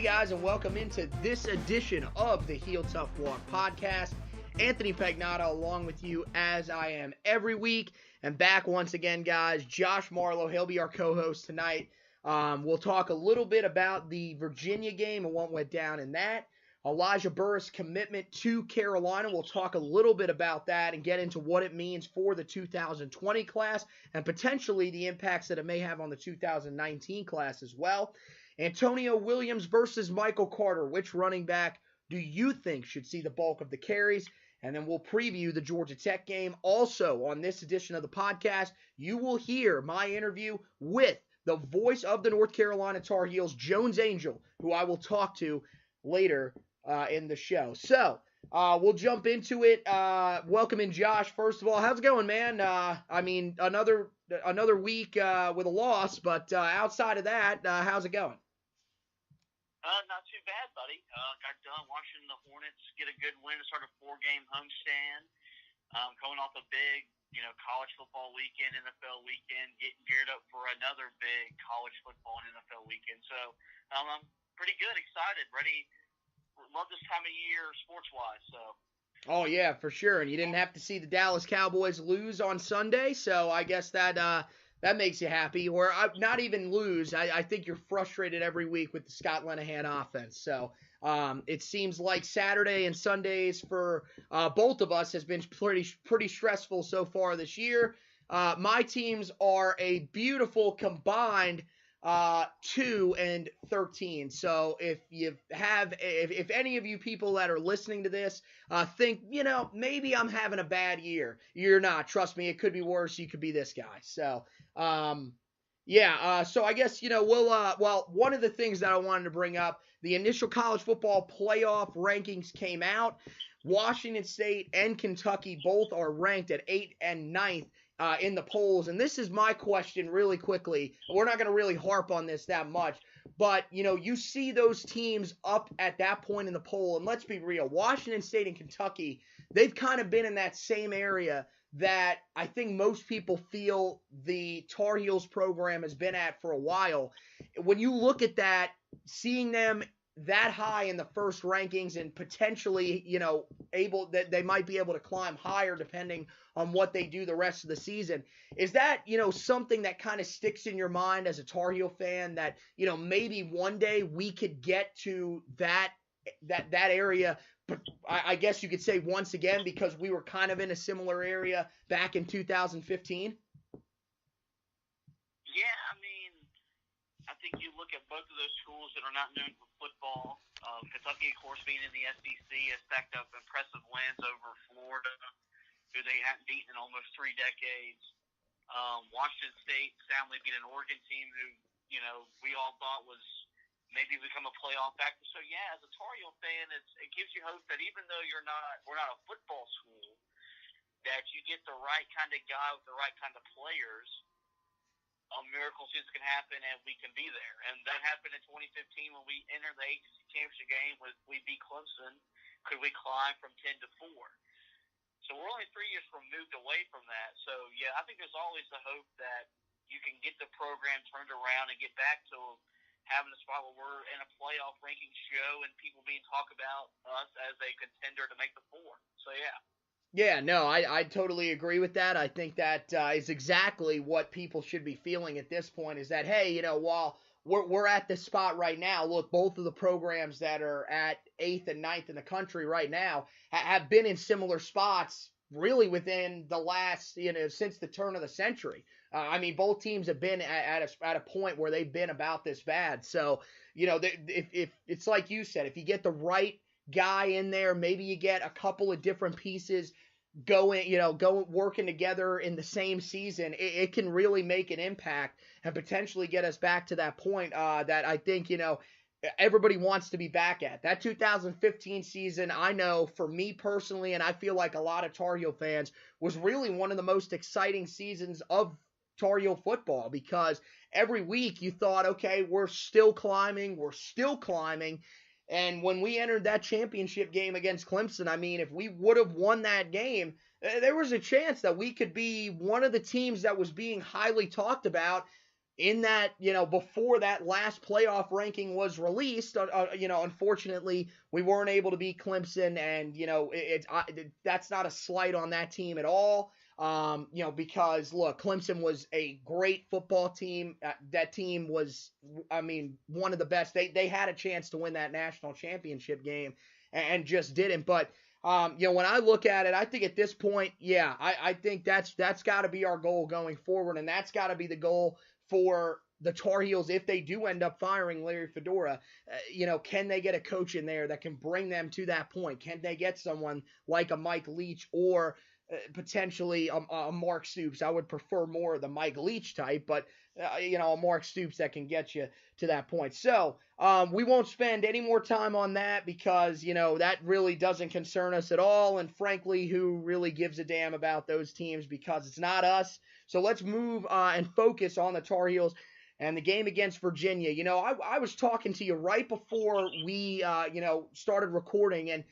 Hey guys, and welcome into this edition of the Heel Tough Walk podcast. Anthony Pagnotta along with you as I am every week. And back once again, guys, Josh Marlow, he'll be our co-host tonight. We'll talk a little bit about the Virginia game and what went down in that. Elijah Burris' commitment to Carolina. We'll talk a little bit about that and get into what it means for the 2020 class and potentially the impacts that it may have on the 2019 class as well. Antonio Williams versus Michael Carter. Which running back do you think should see the bulk of the carries? And then we'll preview the Georgia Tech game. Also, on this edition of the podcast, you will hear my interview with the voice of the North Carolina Tar Heels, Jones Angell, who I will talk to later in the show. So, we'll jump into it. Welcome in, Josh. First of all, how's it going, man? Another week with a loss, but outside of that, how's it going? Not too bad, buddy. Got done watching the Hornets get a good win to start a 4-game homestand. Coming off a big, college football weekend, NFL weekend, getting geared up for another big college football and NFL weekend. So I'm pretty good, excited, ready. Love this time of year sports-wise. So. Oh, yeah, for sure. And you didn't have to see the Dallas Cowboys lose on Sunday, so I guess that makes you happy. Or not even lose. I think you're frustrated every week with the Scott Linehan offense. So it seems like Saturday and Sundays for both of us has been pretty stressful so far this year. My teams are a beautiful combined 2-13. So if any of you people that are listening to this think, maybe I'm having a bad year, you're not. Trust me, it could be worse. You could be this guy. So, so I guess, one of the things that I wanted to bring up, the initial college football playoff rankings came out. Washington State and Kentucky both are ranked at 8th and 9th in the polls. And this is my question really quickly. We're not going to really harp on this that much. But, you see those teams up at that point in the poll. And let's be real, Washington State and Kentucky, they've kind of been in that same area that I think most people feel the Tar Heels program has been at for a while. When you look at that, seeing them that high in the first rankings and potentially, they might be able to climb higher depending on what they do the rest of the season. Is that, something that kind of sticks in your mind as a Tar Heel fan that, maybe one day we could get to that area? But I guess you could say once again, because we were kind of in a similar area back in 2015. Yeah, I think you look at both of those schools that are not known for football. Kentucky, of course, being in the SEC, has stacked up impressive wins over Florida, who they hadn't beaten in almost 3 decades. Washington State soundly beat an Oregon team who, we all thought was maybe become a playoff factor. So, yeah, as a Tar Heel fan, it gives you hope that even though we're not a football school, that you get the right kind of guy with the right kind of players, a miracle season can happen and we can be there. And that happened in 2015 when we entered the ACC championship game. We beat Clemson. Could we climb from 10 to 4? So we're only 3 years removed away from that. So, yeah, I think there's always the hope that you can get the program turned around and get back to having a spot where we're in a playoff ranking show and people being talked about us as a contender to make the 4. So, yeah. Yeah, no, I totally agree with that. I think that is exactly what people should be feeling at this point is that, hey, while we're at this spot right now, look, both of the programs that are at 8th and 9th in the country right now have been in similar spots really within the last, since the turn of the century. Both teams have been at a point where they've been about this bad. So, if it's like you said, if you get the right guy in there, maybe you get a couple of different pieces working together in the same season, it can really make an impact and potentially get us back to that point that I think, everybody wants to be back at. That 2015 season, I know for me personally, and I feel like a lot of Tar Heel fans, was really one of the most exciting seasons of Tar Heel football because every week you thought, okay, we're still climbing. And when we entered that championship game against Clemson, if we would have won that game, there was a chance that we could be one of the teams that was being highly talked about in that, before that last playoff ranking was released, unfortunately, we weren't able to beat Clemson, and, that's not a slight on that team at all. Because look, Clemson was a great football team. That team was, one of the best. They had a chance to win that national championship game and just didn't. But, when I look at it, I think at this point, I think that's got to be our goal going forward, and that's got to be the goal for the Tar Heels if they do end up firing Larry Fedora. Can they get a coach in there that can bring them to that point? Can they get someone like a Mike Leach or potentially a Mark Stoops? I would prefer more of the Mike Leach type, but a Mark Stoops that can get you to that point. So we won't spend any more time on that because that really doesn't concern us at all, and frankly, who really gives a damn about those teams, because it's not us. So let's move and focus on the Tar Heels and the game against Virginia. I was talking to you right before we started recording, and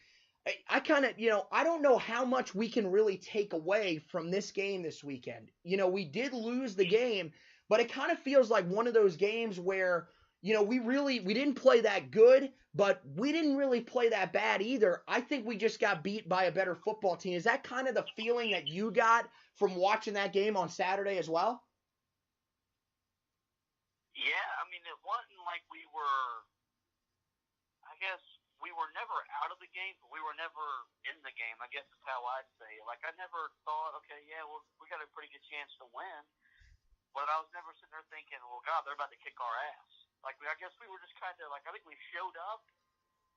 I kind of, I don't know how much we can really take away from this game this weekend. We did lose the game, but it kind of feels like one of those games where, we didn't play that good, but we didn't really play that bad either. I think we just got beat by a better football team. Is that kind of the feeling that you got from watching that game on Saturday as well? Yeah, it wasn't like we were never out of the game, but we were never in the game, I guess is how I'd say it. Like, I never thought, okay, yeah, well, we got a pretty good chance to win, but I was never sitting there thinking, well, God, they're about to kick our ass. Like, I guess we were just kind of, like, I think we showed up,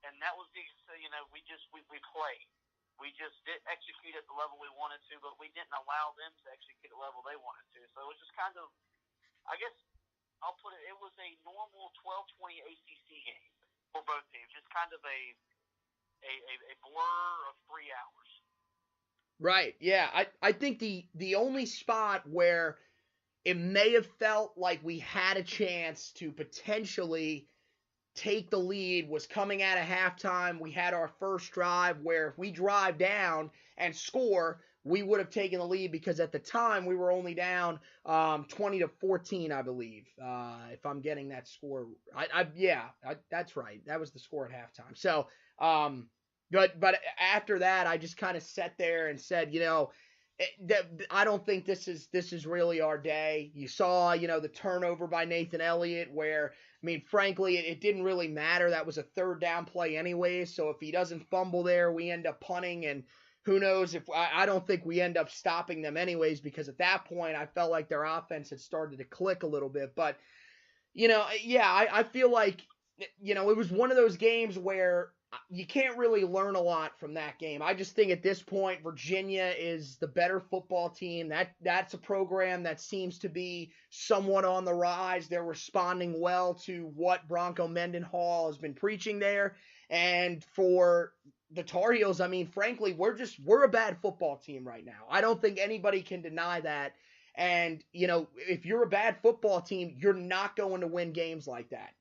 and that was we played. We just didn't execute at the level we wanted to, but we didn't allow them to execute at the level they wanted to. So it was just kind of, I guess I'll put it was a normal 12-20 ACC game for both teams, just kind of a blur of 3 hours. Right, yeah. I think the only spot where it may have felt like we had a chance to potentially take the lead was coming out of halftime. We had our first drive where if we drive down and score, we would have taken the lead, because at the time we were only down 20-14, I believe, if I'm getting that score. That's right. That was the score at halftime. So, but after that, I just kind of sat there and said, I don't think this is really our day. You saw, the turnover by Nathan Elliott where, frankly, it didn't really matter. That was a third down play anyway. So if he doesn't fumble there, we end up punting, and who knows if I don't think we end up stopping them anyways, because at that point I felt like their offense had started to click a little bit. But, I feel like, it was one of those games where you can't really learn a lot from that game. I just think at this point, Virginia is the better football team. That's a program that seems to be somewhat on the rise. They're responding well to what Bronco Mendenhall has been preaching there. And for the Tar Heels, frankly, we're a bad football team right now. I don't think anybody can deny that. And, if you're a bad football team, you're not going to win games like that.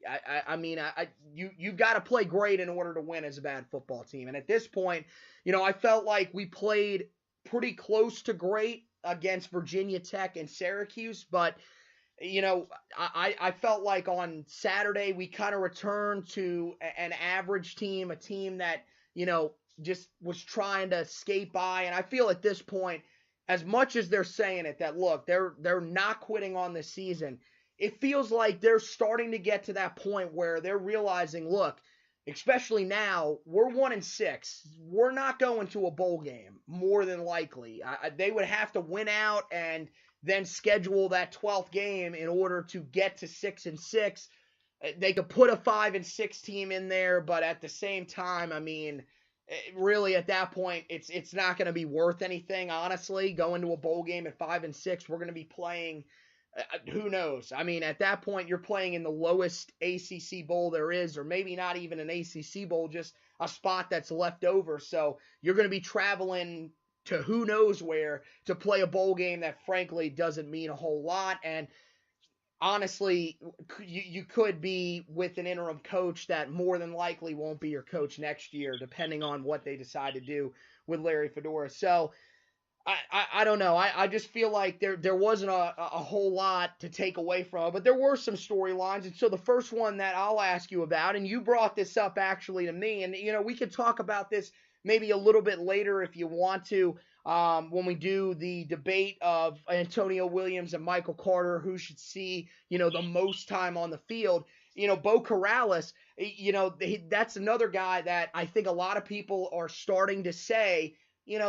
You've got to play great in order to win as a bad football team. And at this point, I felt like we played pretty close to great against Virginia Tech and Syracuse. But, I felt like on Saturday we kind of returned to an average team, a team that, just was trying to skate by. And I feel at this point, as much as they're saying it, that look, they're not quitting on this season, it feels like they're starting to get to that point where they're realizing, look, especially now, we're 1-6. We're not going to a bowl game, more than likely. They would have to win out and then schedule that 12th game in order to get to 6-6. They could put a 5-6 team in there, but at the same time, really, at that point, it's not going to be worth anything, honestly. Going to a bowl game at 5-6, we're going to be playing, who knows? At that point, you're playing in the lowest ACC bowl there is, or maybe not even an ACC bowl, just a spot that's left over. So you're going to be traveling to who knows where to play a bowl game that, frankly, doesn't mean a whole lot. And honestly, you could be with an interim coach that more than likely won't be your coach next year, depending on what they decide to do with Larry Fedora. So, I don't know. I just feel like there wasn't a whole lot to take away from it, but there were some storylines. And so the first one that I'll ask you about, and you brought this up actually to me, and we could talk about this maybe a little bit later if you want to, when we do the debate of Antonio Williams and Michael Carter, who should see the most time on the field. Bo Corrales, that's another guy that I think a lot of people are starting to say,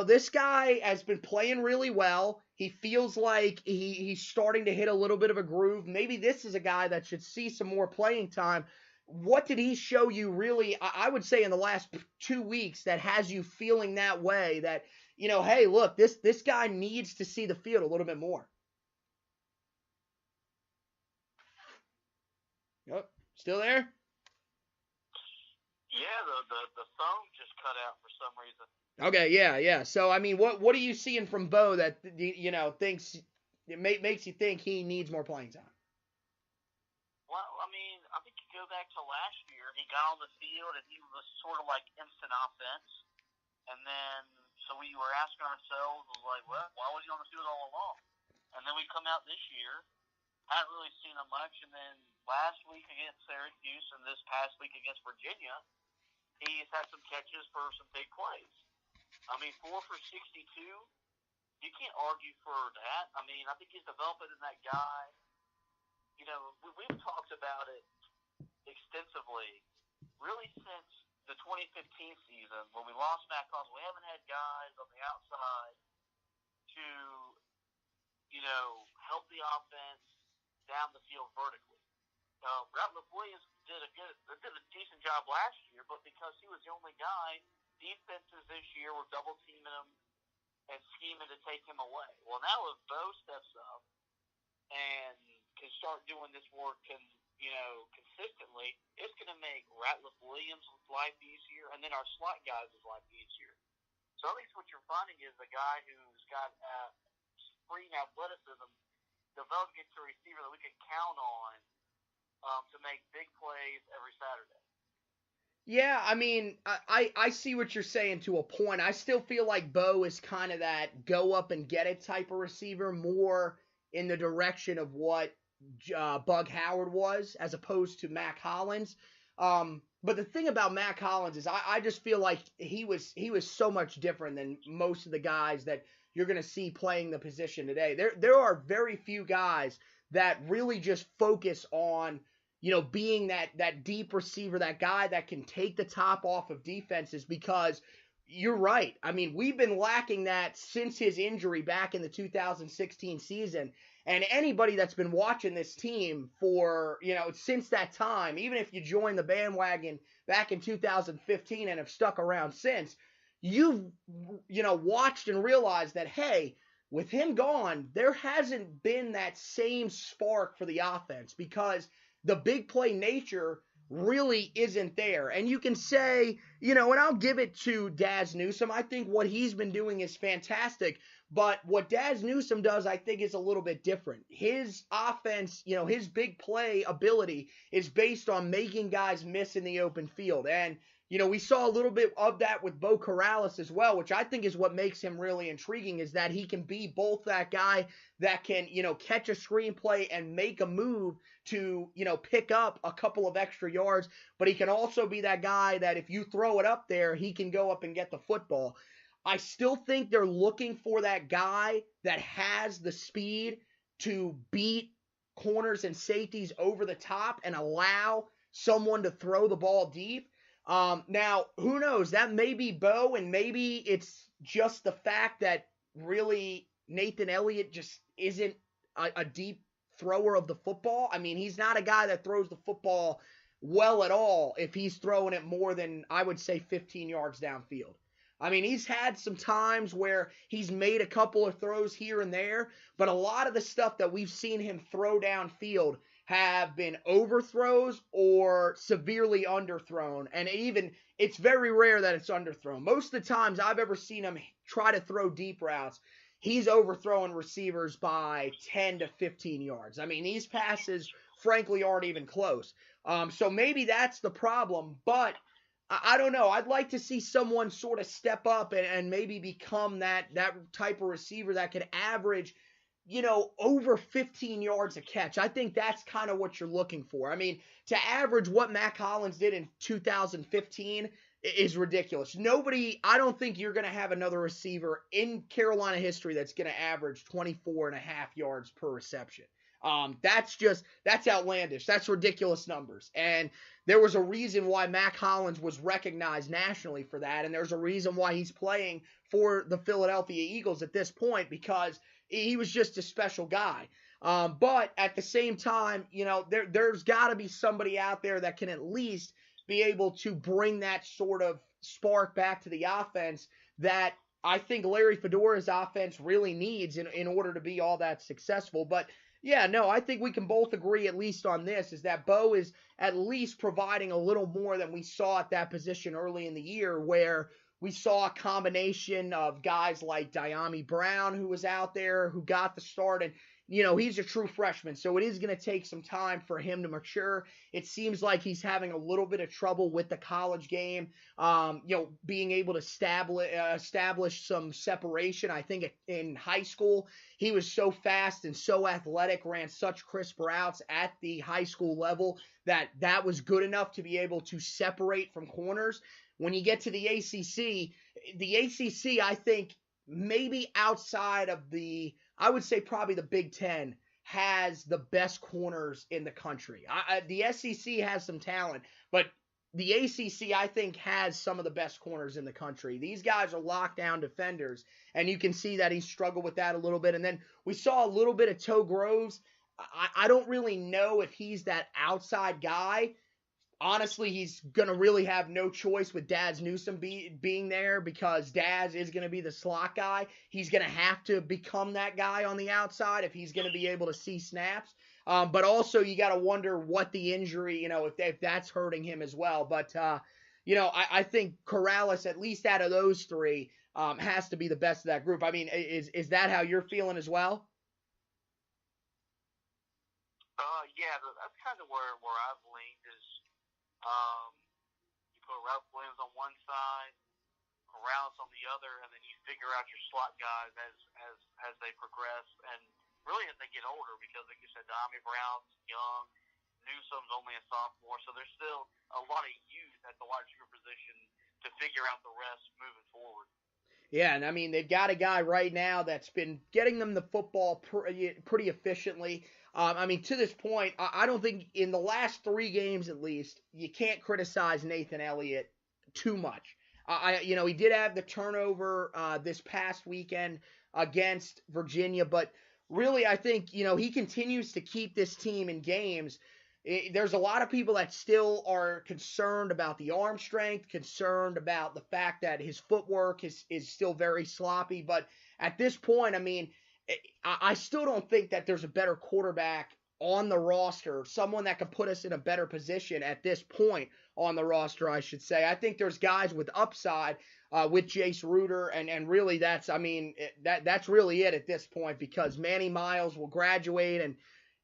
this guy has been playing really well. He feels like he's starting to hit a little bit of a groove. Maybe this is a guy that should see some more playing time. What did he show you really, I would say, in the last 2 weeks that has you feeling that way, that, hey, look, this guy needs to see the field a little bit more? Yep. Still there? Yeah, the phone just cut out for some reason. Okay, yeah. So, I mean, what are you seeing from Bo that, thinks it makes you think he needs more playing time? Well, I mean, I think you go back to last year, he got on the field and he was sort of like instant offense. And then, so we were asking ourselves, like, well, why was he on the field all along? And then we come out this year, hadn't really seen him much. And then last week against Syracuse and this past week against Virginia, he's had some catches for some big plays. I mean, 4 for 62, you can't argue for that. I mean, I think he's developing in that guy. We've talked about it extensively, really since the 2015 season when we lost Matt Collins. We haven't had guys on the outside to, help the offense down the field vertically. Ratliff Williams did a decent job last year, but because he was the only guy, defenses this year were double teaming him and scheming to take him away. Well, now if Bo steps up and can start doing this work consistently, it's going to make Ratliff Williams' life easier, and then our slot guys' life easier. So at least what you're finding is a guy who's got spring athleticism developing into a receiver that we can count on to make big plays every Saturday. Yeah, I mean, I see what you're saying to a point. I still feel like Bo is kind of that go up and get it type of receiver, more in the direction of what Bug Howard was, as opposed to Mac Hollins. But the thing about Mac Hollins is I just feel like he was so much different than most of the guys that you're going to see playing the position today. There are very few guys that really just focus on being that deep receiver, that guy that can take the top off of defenses, because you're right. I mean, we've been lacking that since his injury back in the 2016 season. And anybody that's been watching this team for, since that time, even if you joined the bandwagon back in 2015 and have stuck around since, you've, watched and realized that, hey, with him gone, there hasn't been that same spark for the offense, because the big play nature really isn't there. And you can say, and I'll give it to Daz Newsome. I think what he's been doing is fantastic. But what Daz Newsome does, I think, is a little bit different. His offense, his big play ability is based on making guys miss in the open field. And, we saw a little bit of that with Bo Corrales as well, which I think is what makes him really intriguing, is that he can be both that guy that can, catch a screenplay and make a move to, pick up a couple of extra yards, but he can also be that guy that if you throw it up there, he can go up and get the football. I still think they're looking for that guy that has the speed to beat corners and safeties over the top and allow someone to throw the ball deep. Now, who knows? That may be Bo, and maybe it's just the fact that really Nathan Elliott just isn't a deep thrower of the football. I mean, he's not a guy that throws the football well at all if he's throwing it more than, I would say, 15 yards downfield. I mean, he's had some times where he's made a couple of throws here and there, but a lot of the stuff that we've seen him throw downfield have been overthrows or severely underthrown. And even, it's very rare that it's underthrown. Most of the times I've ever seen him try to throw deep routes, he's overthrowing receivers by 10 to 15 yards. I mean, these passes, frankly, aren't even close. So maybe that's the problem. But I don't know. I'd like to see someone sort of step up and maybe become that type of receiver that could average, over 15 yards a catch. I think that's kind of what you're looking for. I mean, to average what Mac Hollins did in 2015 is ridiculous. I don't think you're going to have another receiver in Carolina history that's going to average 24 and a half yards per reception. That's outlandish. That's ridiculous numbers. And there was a reason why Mac Hollins was recognized nationally for that. And there's a reason why he's playing for the Philadelphia Eagles at this point, because he was just a special guy. But at the same time, there's got to be somebody out there that can at least be able to bring that sort of spark back to the offense that I think Larry Fedora's offense really needs in order to be all that successful. But yeah, no, I think we can both agree, at least on this, is that Bo is at least providing a little more than we saw at that position early in the year, where we saw a combination of guys like Dyami Brown, who was out there, who got the start, and he's a true freshman, so it is going to take some time for him to mature. It seems like he's having a little bit of trouble with the college game, being able to establish some separation. I think in high school, he was so fast and so athletic, ran such crisp routes at the high school level that was good enough to be able to separate from corners. When you get to the ACC, I think maybe outside of I would say probably the Big Ten has the best corners in the country. The SEC has some talent, but the ACC, I think, has some of the best corners in the country. These guys are lockdown defenders, and you can see that he struggled with that a little bit. And then we saw a little bit of Toe Groves. I don't really know if he's that outside guy. Honestly, he's going to really have no choice with Daz Newsome being there, because Daz is going to be the slot guy. He's going to have to become that guy on the outside if he's going to be able to see snaps. But also you got to wonder what the injury, if that's hurting him as well. But, I think Corrales, at least out of those three, has to be the best of that group. I mean, is that how you're feeling as well? Yeah, that's kind of where I've leaned is, you put Ralph Williams on one side, Corrales on the other, and then you figure out your slot guys as they progress, and really as they get older, because like you said, Dyami Brown's young, Newsome's only a sophomore, so there's still a lot of youth at the wide receiver position to figure out the rest moving forward. Yeah, and I mean, they've got a guy right now that's been getting them the football pretty efficiently. I mean, to this point, I don't think in the last 3 games at least, you can't criticize Nathan Elliott too much. He did have the turnover this past weekend against Virginia, but really I think, he continues to keep this team in games. There's a lot of people that still are concerned about the arm strength, concerned about the fact that his footwork is still very sloppy. But at this point, I mean, I still don't think that there's a better quarterback on the roster, someone that could put us in a better position at this point on the roster, I should say. I think there's guys with upside with Jace Ruder, and really that's really it at this point, because Manny Miles will graduate, and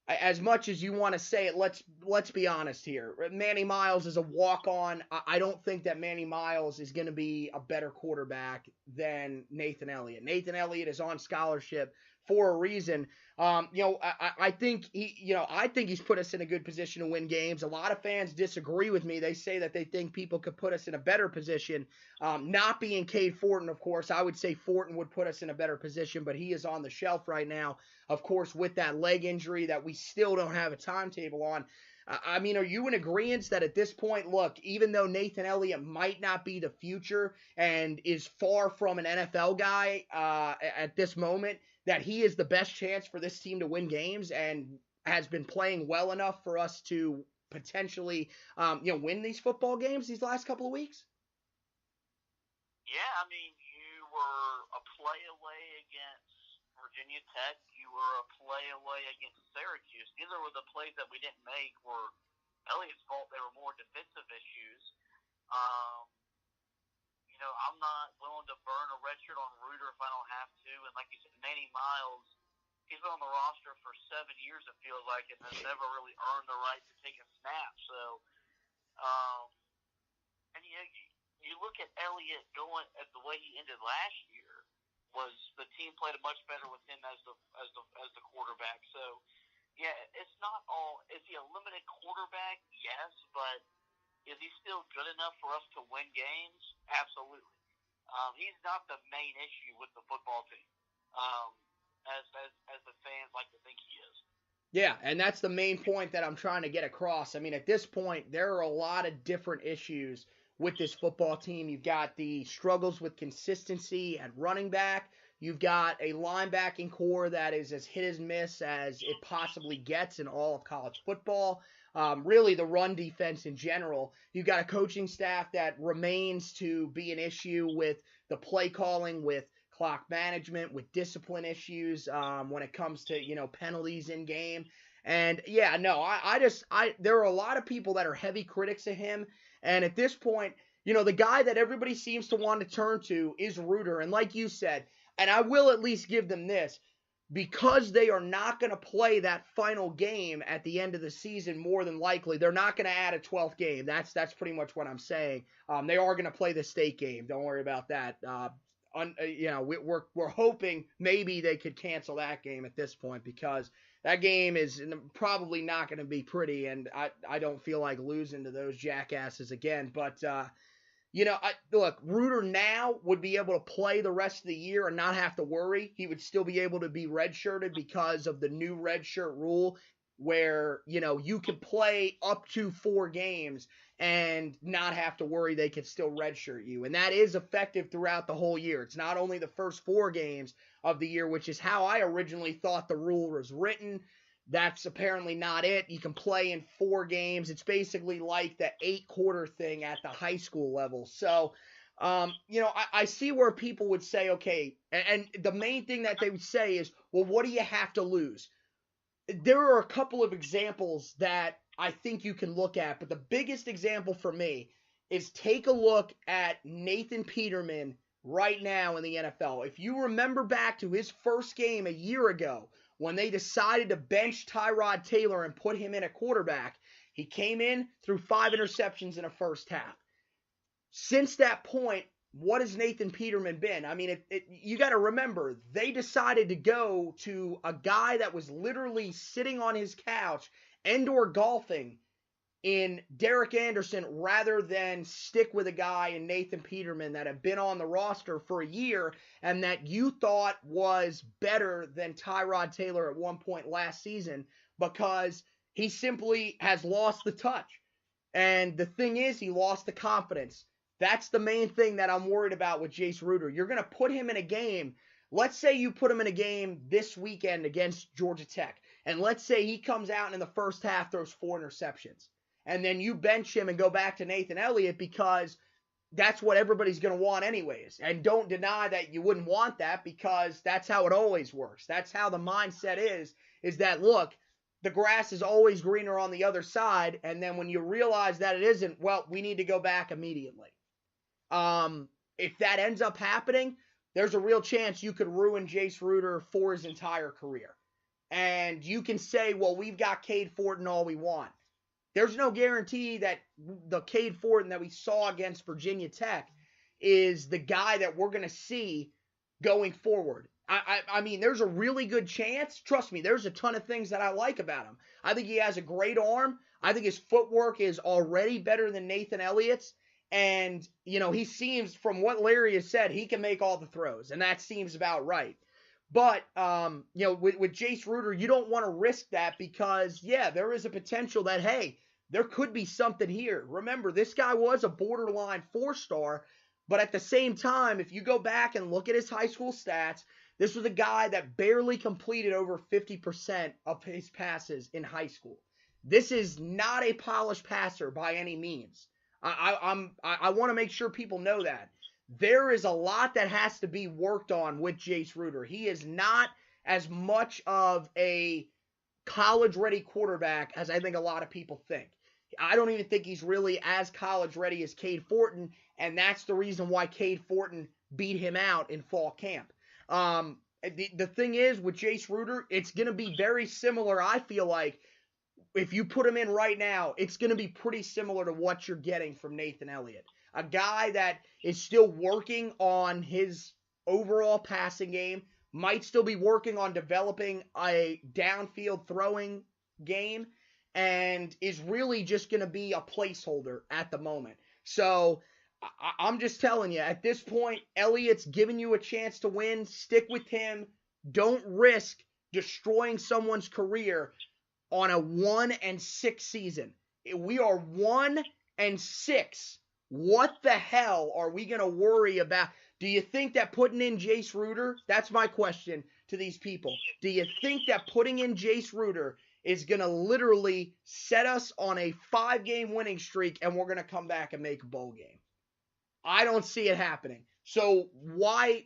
as much as you want to say it, let's be honest here. Manny Miles is a walk-on. I don't think that Manny Miles is going to be a better quarterback than Nathan Elliott. Nathan Elliott is on scholarship for a reason. I think he's put us in a good position to win games. A lot of fans disagree with me. They say that they think people could put us in a better position. Not being Cade Fortin, of course, I would say Fortin would put us in a better position, but he is on the shelf right now, of course, with that leg injury that we still don't have a timetable on. I mean, are you in agreement that at this point, look, even though Nathan Elliott might not be the future and is far from an NFL guy at this moment, that he is the best chance for this team to win games and has been playing well enough for us to potentially, win these football games these last couple of weeks? Yeah, I mean, you were a play away against Virginia Tech. You were a play away against Syracuse. Neither were the plays that we didn't make were Elliott's fault. They were more defensive issues. I'm not willing to burn a red shirt on Ruder if I don't have to. And like you said, Manny Miles, he's been on the roster for 7 years, it feels like, and has never really earned the right to take a snap. So, And you look at Elliott going at the way he ended last year. Was the team played much better with him as the quarterback? So yeah, it's not all. Is he a limited quarterback? Yes, but is he still good enough for us to win games? Absolutely. He's not the main issue with the football team, as the fans like to think he is. Yeah, and that's the main point that I'm trying to get across. I mean, at this point, there are a lot of different issues with this football team. You've got the struggles with consistency at running back. You've got a linebacking core that is as hit as miss as it possibly gets in all of college football. Really, the run defense in general. You've got a coaching staff that remains to be an issue with the play calling, with clock management, with discipline issues when it comes to, penalties in game. And yeah, no, there are a lot of people that are heavy critics of him. And at this point, the guy that everybody seems to want to turn to is Reuter. And like you said, and I will at least give them this, because they are not going to play that final game at the end of the season, more than likely, they're not going to add a 12th game. That's pretty much what I'm saying. They are going to play the state game. Don't worry about that. We're hoping maybe they could cancel that game at this point, because that game is probably not going to be pretty, and I don't feel like losing to those jackasses again. But look, Reuter now would be able to play the rest of the year and not have to worry. He would still be able to be redshirted because of the new redshirt rule, where you can play up to 4 games and not have to worry they could still redshirt you. And that is effective throughout the whole year. It's not only the first 4 games of the year, which is how I originally thought the rule was written. That's apparently not it. You can play in 4 games. It's basically like the 8-quarter thing at the high school level. So, I see where people would say, okay, and the main thing that they would say is, well, what do you have to lose? There are a couple of examples that I think you can look at, but the biggest example for me is take a look at Nathan Peterman right now in the NFL. If you remember back to his first game a year ago, when they decided to bench Tyrod Taylor and put him in a quarterback, he came in, threw 5 interceptions in a first half. Since that point, what has Nathan Peterman been? I mean, you got to remember, they decided to go to a guy that was literally sitting on his couch and/or golfing in Derek Anderson, rather than stick with a guy in Nathan Peterman that had been on the roster for a year and that you thought was better than Tyrod Taylor at one point last season, because he simply has lost the touch. And the thing is, he lost the confidence. That's the main thing that I'm worried about with Jace Reuter. You're going to put him in a game. Let's say you put him in a game this weekend against Georgia Tech, and let's say he comes out and in the first half throws 4 interceptions. And then you bench him and go back to Nathan Elliott, because that's what everybody's going to want anyways. And don't deny that you wouldn't want that, because that's how it always works. That's how the mindset is that, look, the grass is always greener on the other side. And then when you realize that it isn't, well, we need to go back immediately. If that ends up happening, there's a real chance you could ruin Jace Reuter for his entire career. And you can say, well, we've got Cade Fortin all we want. There's no guarantee that the Cade Fortin that we saw against Virginia Tech is the guy that we're going to see going forward. I mean, there's a really good chance. Trust me, there's a ton of things that I like about him. I think he has a great arm. I think his footwork is already better than Nathan Elliott's. And, he seems, from what Larry has said, he can make all the throws. And that seems about right. But, with Jace Reuter, you don't want to risk that, because, yeah, there is a potential that, hey, there could be something here. Remember, this guy was a borderline 4-star, but at the same time, if you go back and look at his high school stats, this was a guy that barely completed over 50% of his passes in high school. This is not a polished passer by any means. I want to make sure people know that. There is a lot that has to be worked on with Jace Reuter. He is not as much of a college-ready quarterback as I think a lot of people think. I don't even think he's really as college-ready as Cade Fortin, and that's the reason why Cade Fortin beat him out in fall camp. The thing is, with Jace Reuter, it's going to be very similar, I feel like. If you put him in right now, it's going to be pretty similar to what you're getting from Nathan Elliott. a guy that is still working on his overall passing game, might still be working on developing a downfield throwing game, and is really just going to be a placeholder at the moment. So I'm just telling you, at this point, Elliott's giving you a chance to win. Stick with him. Don't risk destroying someone's career on a 1-6 season. We are 1-6. What the hell are we going to worry about? Do you think that putting in Jace Ruder, that's my question to these people. Do you think that putting in Jace Ruder is going to literally set us on a 5-game winning streak and we're going to come back and make a bowl game? I don't see it happening. So why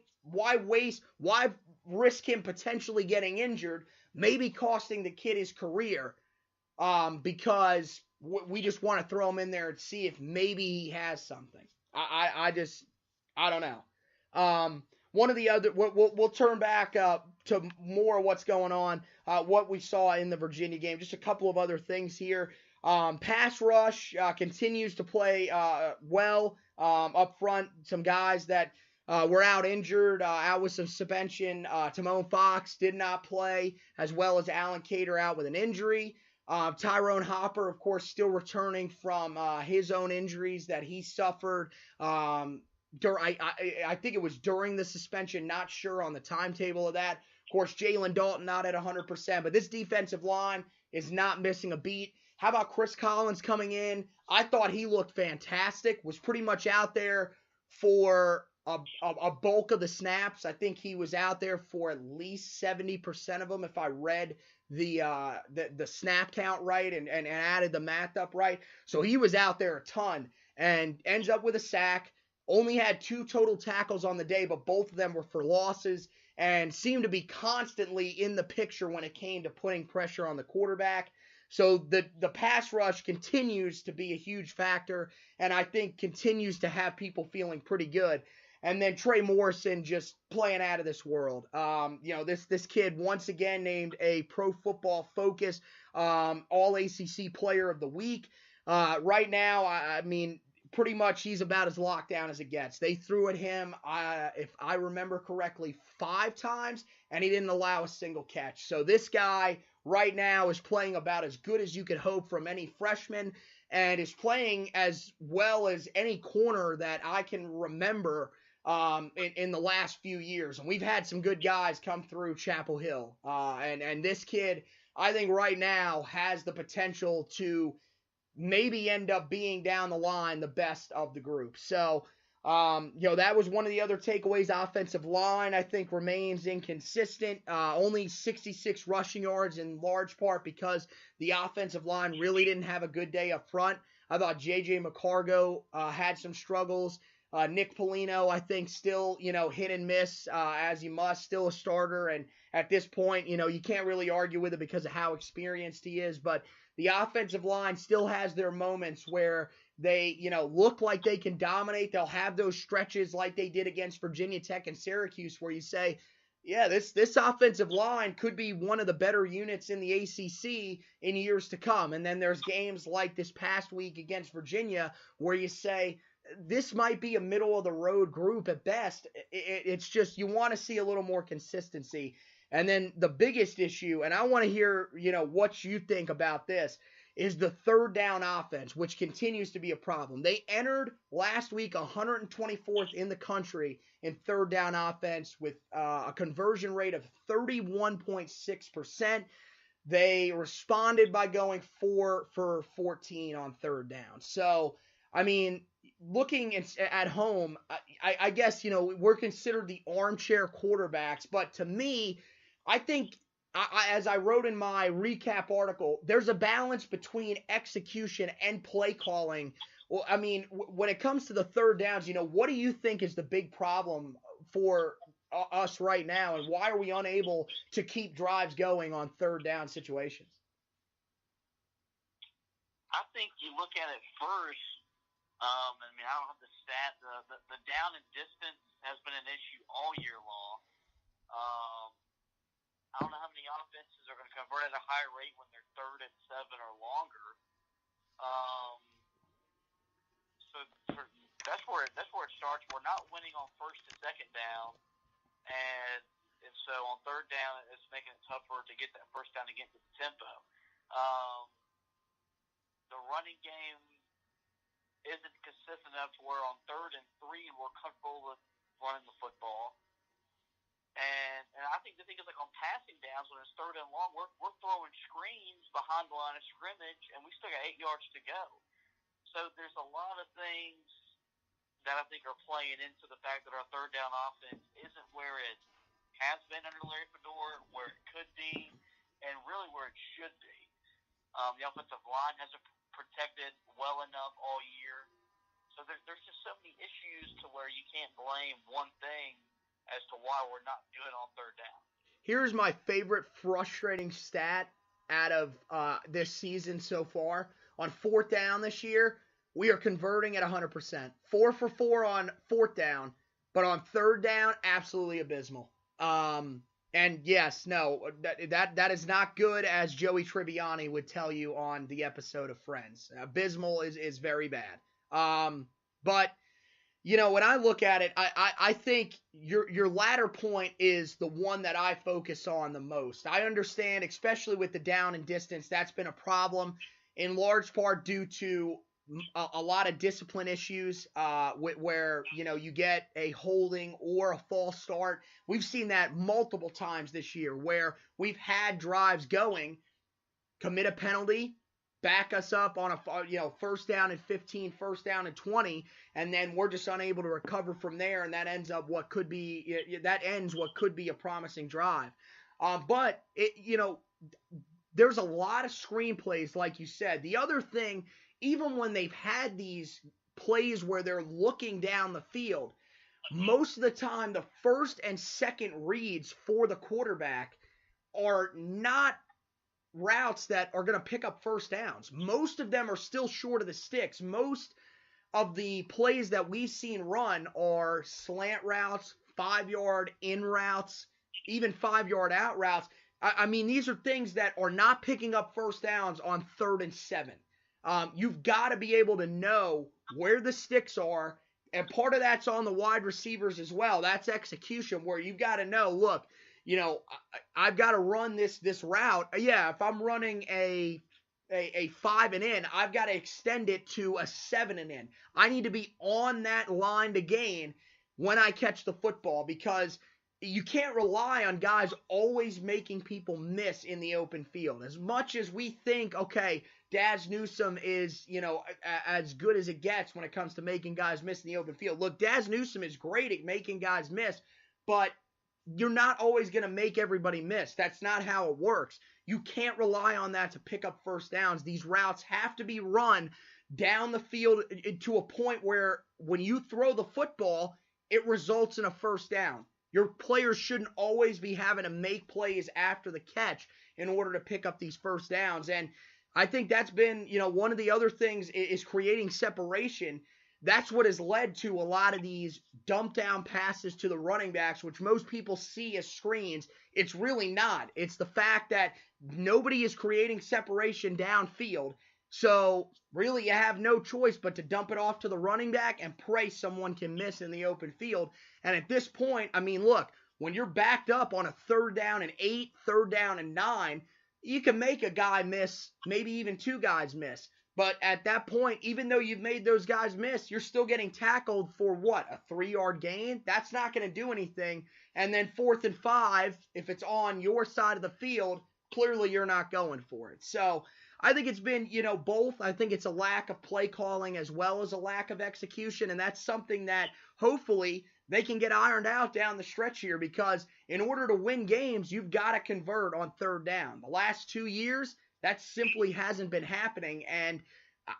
risk him potentially getting injured, maybe costing the kid his career, because we just want to throw him in there and see if maybe he has something. I don't know. One of the other, we'll turn back to more of what's going on, what we saw in the Virginia game. Just a couple of other things here. Pass rush continues to play well up front. Some guys that were out injured, out with some suspension. Timon Fox did not play, as well as Alan Cater out with an injury. Tyrone Hopper, of course, still returning from his own injuries that he suffered. I think it was during the suspension, not sure on the timetable of that. Of course, Jalen Dalton not at 100%, but this defensive line is not missing a beat. How about Chris Collins coming in? I thought he looked fantastic, was pretty much out there for a bulk of the snaps. I think he was out there for at least 70% of them, if I read the snap count right and added the math up right. So he was out there a ton and ends up with a sack. Only had 2 total tackles on the day, but both of them were for losses and seemed to be constantly in the picture when it came to putting pressure on the quarterback. So the pass rush continues to be a huge factor, and I think continues to have people feeling pretty good. And then Trey Morrison just playing out of this world. This kid once again named a Pro Football Focus All ACC Player of the Week. Right now, I mean, pretty much he's about as locked down as it gets. They threw at him, if I remember correctly, 5 times, and he didn't allow a single catch. So this guy right now is playing about as good as you could hope from any freshman, and is playing as well as any corner that I can remember in the last few years. And we've had some good guys come through Chapel Hill. And this kid, I think right now, has the potential to maybe end up being down the line the best of the group. So, that was one of the other takeaways. Offensive line, I think, remains inconsistent. Only 66 rushing yards, in large part because the offensive line really didn't have a good day up front. I thought J.J. McCargo had some struggles. Nick Polino, I think, still, hit and miss as he must, still a starter. And at this point, you can't really argue with it because of how experienced he is. But the offensive line still has their moments where they, look like they can dominate. They'll have those stretches like they did against Virginia Tech and Syracuse where you say, yeah, this offensive line could be one of the better units in the ACC in years to come. And then there's games like this past week against Virginia where you say, this might be a middle-of-the-road group at best. It's just you want to see a little more consistency. And then the biggest issue, and I want to hear, what you think about this, is the third down offense, which continues to be a problem. They entered last week 124th in the country in third down offense with a conversion rate of 31.6%. They responded by going 4 for 14 on third down. So, I mean, looking at home, I guess, we're considered the armchair quarterbacks, but to me, I think, as I wrote in my recap article, there's a balance between execution and play calling. Well, I mean, when it comes to the third downs, what do you think is the big problem for us right now, and why are we unable to keep drives going on third down situations? I think you look at it first. I don't have the stat. The down and distance has been an issue all year long. I don't know how many offenses are going to convert at a high rate when they're 3rd and 7 or longer. So that's where it starts. We're not winning on first and second down, and so on third down, it's making it tougher to get that first down to get to the tempo. The running game isn't consistent enough to where on 3rd and 3 we're comfortable with running the football. And I think the thing is, like, on passing downs when it's 3rd and long, we're throwing screens behind the line of scrimmage, and we still got 8 yards to go. So there's a lot of things that I think are playing into the fact that our third down offense isn't where it has been under Larry Fedora, where it could be, and really where it should be. The offensive line hasn't protected well enough all year. So there's just so many issues to where you can't blame one thing as to why we're not good on third down. Here's my favorite frustrating stat out of this season so far. On 4th down this year, we are converting at 100%. 4 for 4 on 4th down, but on 3rd down, absolutely abysmal. And yes, no, that is not good, as Joey Tribbiani would tell you on the episode of Friends. Abysmal is very bad. But you know, when I look at it, I think your latter point is the one that I focus on the most. I understand, especially with the down and distance, that's been a problem in large part due to a lot of discipline issues where, you know, you get a holding or a false start. We've seen that multiple times this year where we've had drives going, commit a penalty, back us up on a, you know, 1st down and 15, 1st down and 20, and then we're just unable to recover from there, and that ends what could be a promising drive. But it, you know, there's a lot of screenplays, like you said. The other thing, even when they've had these plays where they're looking down the field, most of the time the 1st and 2nd reads for the quarterback are not routes that are going to pick up 1st downs. Most of them are still short of the sticks. Most of the plays that we've seen run are slant routes, 5-yard in routes, even 5-yard out routes. I mean, these are things that are not picking up 1st downs on 3rd and 7. You've got to be able to know where the sticks are, and part of that's on the wide receivers as well. That's execution, where you've got to know, look, you know, I've got to run this route. Yeah, if I'm running a 5 and in, I've got to extend it to a 7 and in. I need to be on that line to gain when I catch the football, because you can't rely on guys always making people miss in the open field. As much as we think, okay, Daz Newsome is, you know, as good as it gets when it comes to making guys miss in the open field. Look, Daz Newsome is great at making guys miss, but you're not always going to make everybody miss. That's not how it works. You can't rely on that to pick up 1st downs. These routes have to be run down the field to a point where when you throw the football, it results in a 1st down. Your players shouldn't always be having to make plays after the catch in order to pick up these 1st downs. And I think that's been, you know, one of the other things is creating separation. That's what has led to a lot of these dump down passes to the running backs, which most people see as screens. It's really not. It's the fact that nobody is creating separation downfield. So really you have no choice but to dump it off to the running back and pray someone can miss in the open field. And at this point, I mean, look, when you're backed up on a 3rd down and 8, 3rd down and 9, you can make a guy miss, maybe even 2 guys miss. But at that point, even though you've made those guys miss, you're still getting tackled for what, a 3-yard gain? That's not going to do anything. And then 4th and 5, if it's on your side of the field, clearly you're not going for it. So I think it's been, you know, both. I think it's a lack of play calling as well as a lack of execution. And that's something that hopefully they can get ironed out down the stretch here, because in order to win games, you've got to convert on 3rd down. The last 2 years, that simply hasn't been happening, and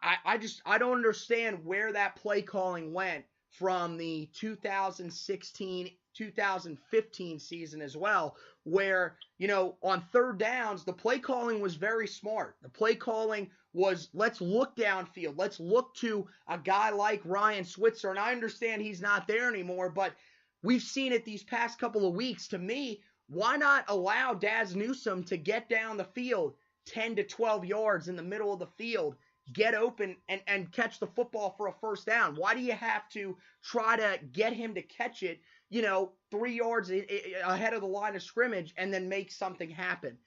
I don't understand where that play calling went from the 2016-2015 season as well, where, you know, on 3rd downs, the play calling was very smart. The play calling was, let's look downfield. Let's look to a guy like Ryan Switzer, and I understand he's not there anymore, but we've seen it these past couple of weeks. To me, why not allow Daz Newsome to get down the field 10 to 12 yards in the middle of the field, get open and catch the football for a first down? Why do you have to try to get him to catch it, 3 yards ahead of the line of scrimmage and then make something happen?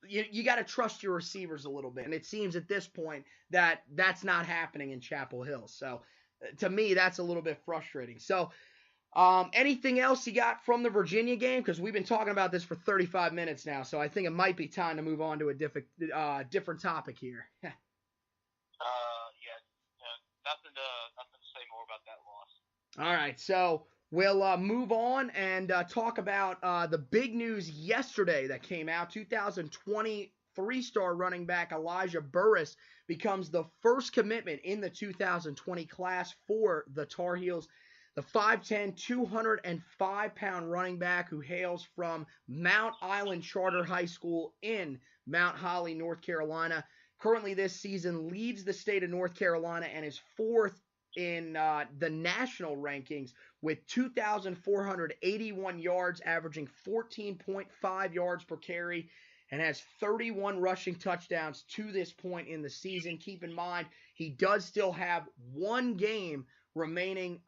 You got to trust your receivers a little bit. And it seems at this point that that's not happening in Chapel Hill. So to me, that's a little bit frustrating. So anything else you got from the Virginia game? Because we've been talking about this for 35 minutes now. So I think it might be time to move on to a different topic here. Yeah, nothing to say more about that loss. All right, so we'll move on and talk about the big news yesterday that came out. 2020 three-star running back Elijah Burris becomes the first commitment in the 2020 class for the Tar Heels. The 5'10", 205-pound running back who hails from Mount Island Charter High School in Mount Holly, North Carolina. Currently this season leads the state of North Carolina and is fourth in the national rankings with 2,481 yards, averaging 14.5 yards per carry, and has 31 rushing touchdowns to this point in the season. Keep in mind, he does still have one game remaining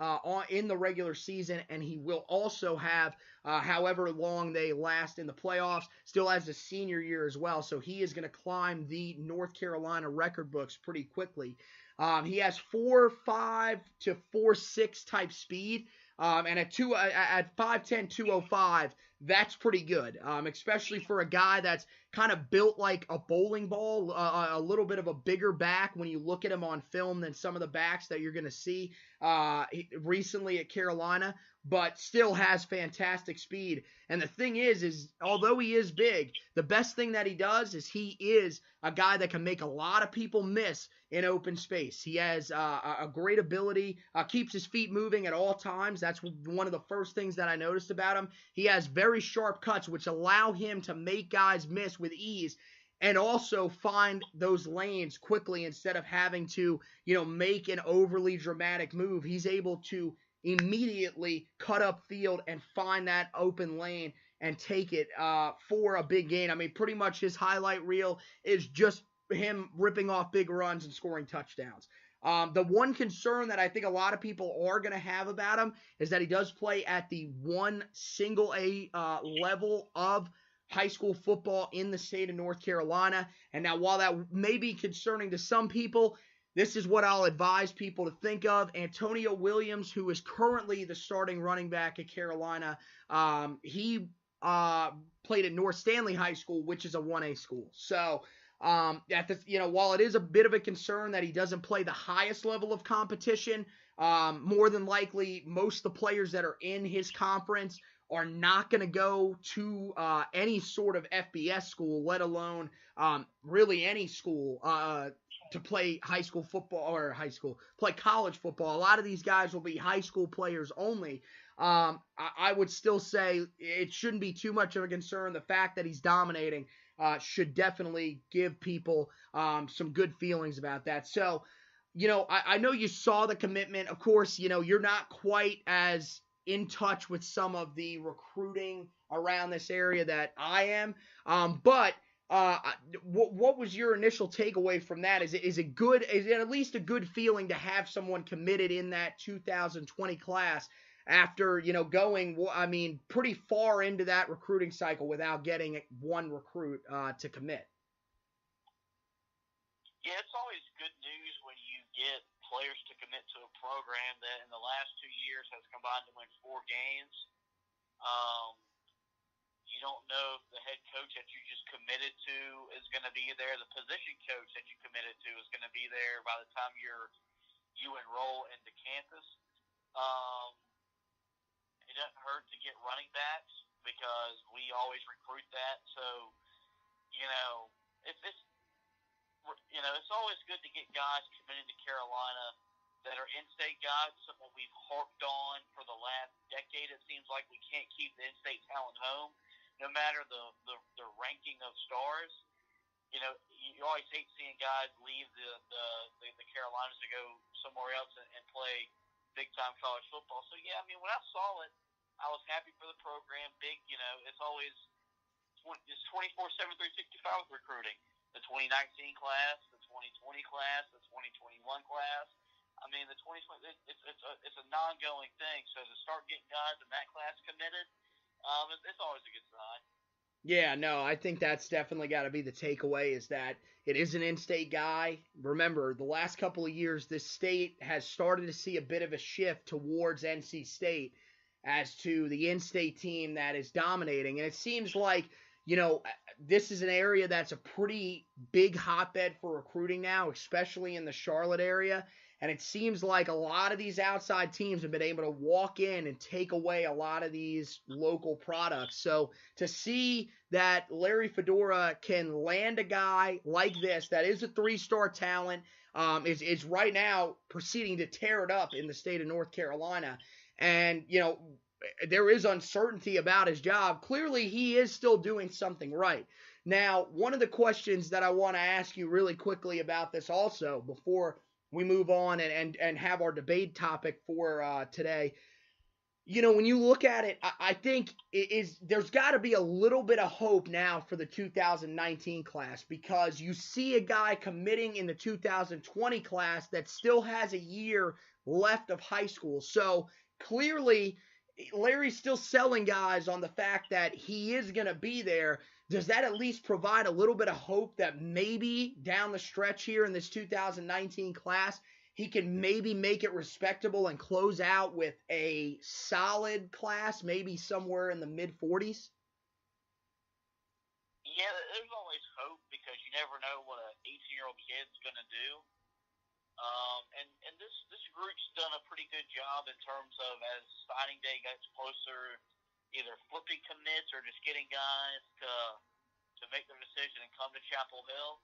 in the regular season, and he will also have however long they last in the playoffs, still has a senior year as well, so he is going to climb the North Carolina record books pretty quickly. He has 4.5 to 4.6 type speed, and at 5'10", 205, that's pretty good, especially for a guy that's kind of built like a bowling ball, a little bit of a bigger back when you look at him on film than some of the backs that you're going to see recently at Carolina, but still has fantastic speed. And the thing is although he is big, the best thing that he does is he is a guy that can make a lot of people miss in open space. He has a great ability, keeps his feet moving at all times. That's one of the first things that I noticed about him. He has very sharp cuts, which allow him to make guys miss with ease and also find those lanes quickly instead of having to, make an overly dramatic move. He's able to immediately cut up field and find that open lane and take it for a big gain. I mean, pretty much his highlight reel is just him ripping off big runs and scoring touchdowns. The one concern that I think a lot of people are going to have about him is that he does play at the single A level of high school football in the state of North Carolina. And now while that may be concerning to some people, this is what I'll advise people to think of. Antonio Williams, who is currently the starting running back at Carolina, he played at North Stanley High School, which is a 1A school. So, while it is a bit of a concern that he doesn't play the highest level of competition, more than likely most of the players that are in his conference are not going to go to any sort of FBS school, let alone really any school to play high school football or play college football. A lot of these guys will be high school players only. I would still say it shouldn't be too much of a concern. The fact that he's dominating should definitely give people some good feelings about that. So, I know you saw the commitment. Of course, you're not quite as in touch with some of the recruiting around this area that I am. But what was your initial takeaway from that? Is it good? Is it at least a good feeling to have someone committed in that 2020 class after, going, pretty far into that recruiting cycle without getting one recruit to commit? Yeah, it's always good news when you get players to commit to a program that in the last 2 years has combined to win 4 games. You don't know if the head coach that you just committed to is going to be there. The position coach that you committed to is going to be there by the time you enroll into campus. It doesn't hurt to get running backs because we always recruit that. So, it's always good to get guys committed to Carolina that are in-state guys, something we've harped on for the last decade. It seems like we can't keep the in-state talent home, no matter the ranking of stars. You always hate seeing guys leave the Carolinas to go somewhere else and play big-time college football. So, yeah, when I saw it, I was happy for the program. Big, it's always it's 24/7, 365 with recruiting. The 2019 class, the 2020 class, the 2021 class. I mean, the 2020 it's an ongoing thing. So to start getting guys in that class committed, it's always a good sign. Yeah, no, I think that's definitely got to be the takeaway is that it is an in-state guy. Remember, the last couple of years, this state has started to see a bit of a shift towards NC State as to the in-state team that is dominating. And it seems like, this is an area that's a pretty big hotbed for recruiting now, especially in the Charlotte area. And it seems like a lot of these outside teams have been able to walk in and take away a lot of these local products. So to see that Larry Fedora can land a guy like this that is a 3-star talent, is right now proceeding to tear it up in the state of North Carolina. And, there is uncertainty about his job. Clearly, he is still doing something right. Now, one of the questions that I want to ask you really quickly about this also before we move on and have our debate topic for today. When you look at it, I think there's got to be a little bit of hope now for the 2019 class because you see a guy committing in the 2020 class that still has a year left of high school. So clearly, Larry's still selling guys on the fact that he is going to be there. Does that at least provide a little bit of hope that maybe down the stretch here in this 2019 class, he can maybe make it respectable and close out with a solid class, maybe somewhere in the mid-40s? Yeah, there's always hope because you never know what an 18-year-old kid's going to do. And this group's done a pretty good job in terms of as signing day gets closer, either flipping commits or just getting guys to make their decision and come to Chapel Hill.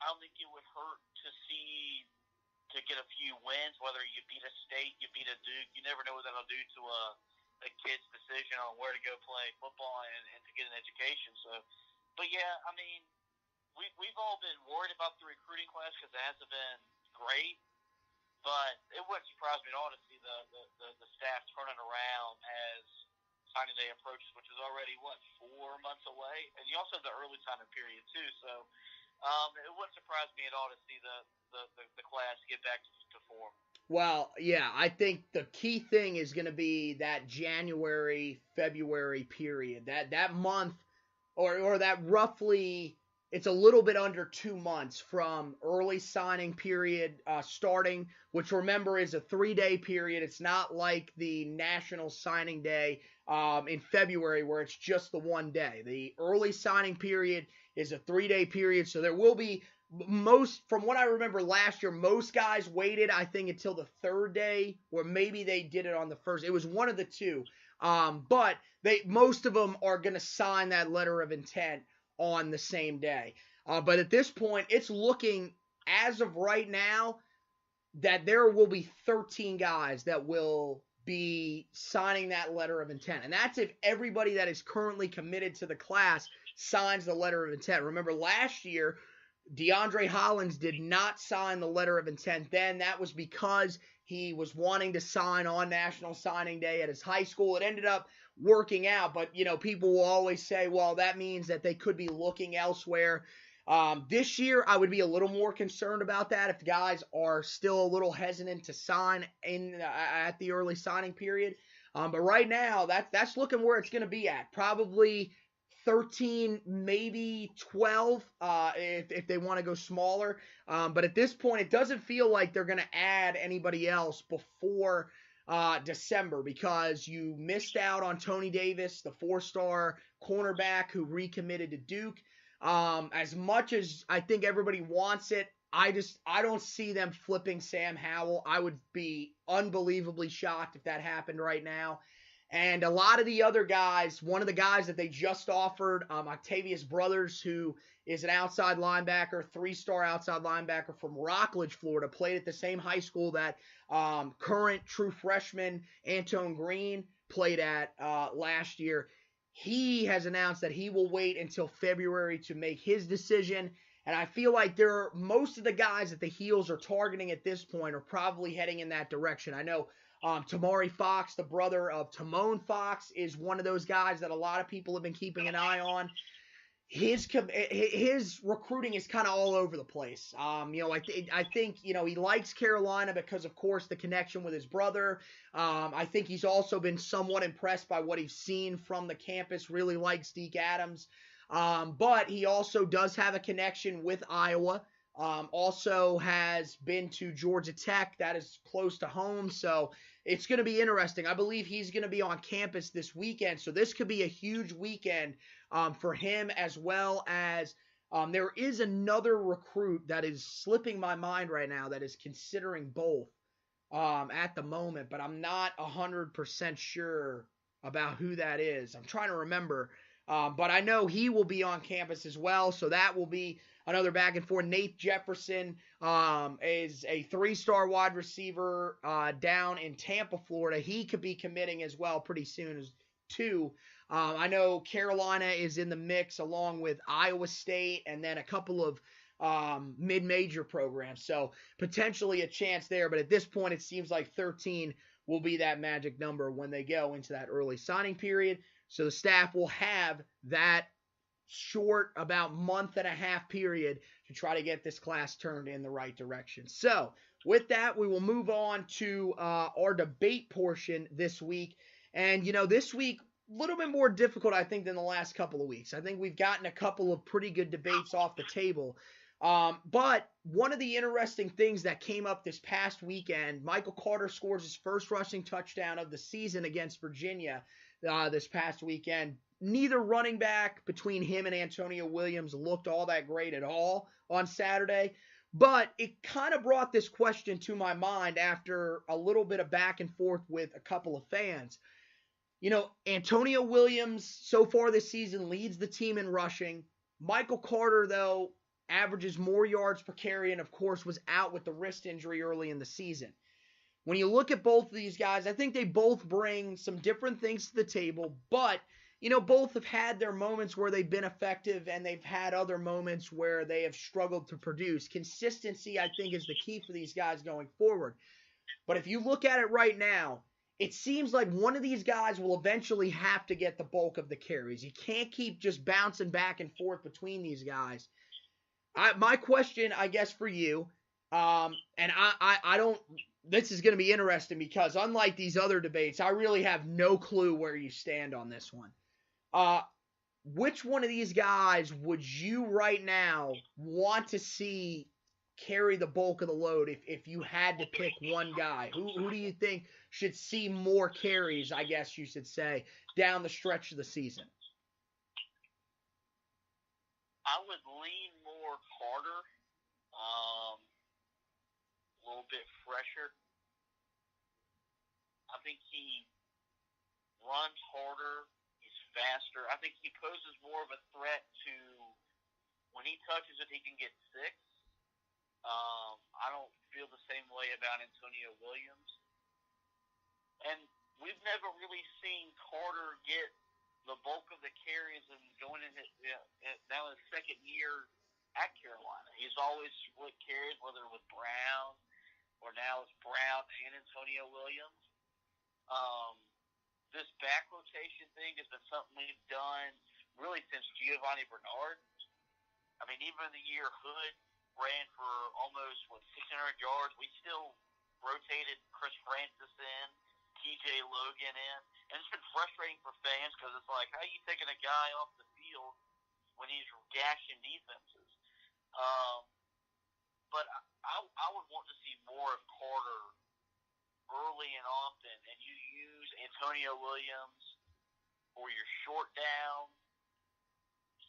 I don't think it would hurt to get a few wins, whether you beat a state, you beat a Duke. You never know what that'll do to a kid's decision on where to go play football and to get an education. So, but yeah, I mean, we've all been worried about the recruiting class because it hasn't been great. But it wouldn't surprise me at all to see the staff turning around as signing day approaches, which is already, 4 months away? And you also have the early signing period, too. So it wouldn't surprise me at all to see the class get back to form. Well, yeah, I think the key thing is going to be that January, February period. That month or that roughly – it's a little bit under 2 months from early signing period starting, which remember is a 3-day period. It's not like the National Signing Day in February where it's just the 1 day. The early signing period is a 3-day period, so there will be from what I remember last year, most guys waited, I think, until the 3rd day, or maybe they did it on the 1st. It was one of the two. But most of them are going to sign that letter of intent on the same day. But at this point, it's looking, as of right now, that there will be 13 guys that will be signing that letter of intent. And that's if everybody that is currently committed to the class signs the letter of intent. Remember, last year, DeAndre Hollins did not sign the letter of intent then. That was because he was wanting to sign on National Signing Day at his high school. It ended up working out, but people will always say, well, that means that they could be looking elsewhere. This year, I would be a little more concerned about that if the guys are still a little hesitant to sign at the early signing period. But right now, that's looking where it's going to be at. Probably 13, maybe 12 if they want to go smaller. But at this point, it doesn't feel like they're going to add anybody else before December because you missed out on Tony Davis, the 4-star cornerback who recommitted to Duke. As much as I think everybody wants it, I don't see them flipping Sam Howell. I would be unbelievably shocked if that happened right now. And a lot of the other guys, one of the guys that they just offered, Octavius Brothers, who is an outside linebacker, 3-star outside linebacker from Rockledge, Florida, played at the same high school that current true freshman Antone Green played at last year. He has announced that he will wait until February to make his decision. And I feel like most of the guys that the Heels are targeting at this point are probably heading in that direction. I know Tamari Fox, the brother of Timon Fox, is one of those guys that a lot of people have been keeping an eye on. his recruiting is kind of all over the place. I think he likes Carolina because, of course, the connection with his brother. I think he's also been somewhat impressed by what he's seen from the campus. Really likes Deke Adams, but he also does have a connection with Iowa. Also has been to Georgia Tech. That is close to home, so it's going to be interesting. I believe he's going to be on campus this weekend, so this could be a huge weekend for him, as well as there is another recruit that is slipping my mind right now that is considering both at the moment, but I'm not 100% sure about who that is. I'm trying to remember, but I know he will be on campus as well, so that will be another back and forth. Nate Jefferson is a 3-star wide receiver down in Tampa, Florida. He could be committing as well pretty soon too. I know Carolina is in the mix along with Iowa State and then a couple of mid-major programs. So potentially a chance there, but at this point it seems like 13 will be that magic number when they go into that early signing period. So the staff will have that short, about month and a half period to try to get this class turned in the right direction. So with that, we will move on to our debate portion this week. And, this week, a little bit more difficult, I think, than the last couple of weeks. I think we've gotten a couple of pretty good debates off the table. But one of the interesting things that came up this past weekend, Michael Carter scores his first rushing touchdown of the season against Virginia this past weekend. Neither running back between him and Antonio Williams looked all that great at all on Saturday. But it kind of brought this question to my mind after a little bit of back and forth with a couple of fans. Antonio Williams so far this season leads the team in rushing. Michael Carter, though, averages more yards per carry and, of course, was out with the wrist injury early in the season. When you look at both of these guys, I think they both bring some different things to the table, but both have had their moments where they've been effective and they've had other moments where they have struggled to produce. Consistency, I think, is the key for these guys going forward. But if you look at it right now, it seems like one of these guys will eventually have to get the bulk of the carries. You can't keep just bouncing back and forth between these guys. My question, I guess, for you, and I don't, this is going to be interesting because unlike these other debates, I really have no clue where you stand on this one. Which one of these guys would you right now want to see carry the bulk of the load if you had to pick one guy? Who do you think should see more carries, I guess you should say, down the stretch of the season? I would lean more Carter, a little bit fresher. I think he runs harder. Faster. I think he poses more of a threat to when he touches it, he can get 6. I don't feel the same way about Antonio Williams. And we've never really seen Carter get the bulk of the carries and going in now his second year at Carolina. He's always split carries, whether with Brown or now it's Brown and Antonio Williams. This back rotation thing has been something we've done really since Giovanni Bernard. I mean, even the year Hood ran for almost, 600 yards, we still rotated Chris Francis in, TJ Logan in, and it's been frustrating for fans because it's like, how are you taking a guy off the field when he's gashing defenses? But I would want to see more of Carter early and often, and you use Antonio Williams for your short down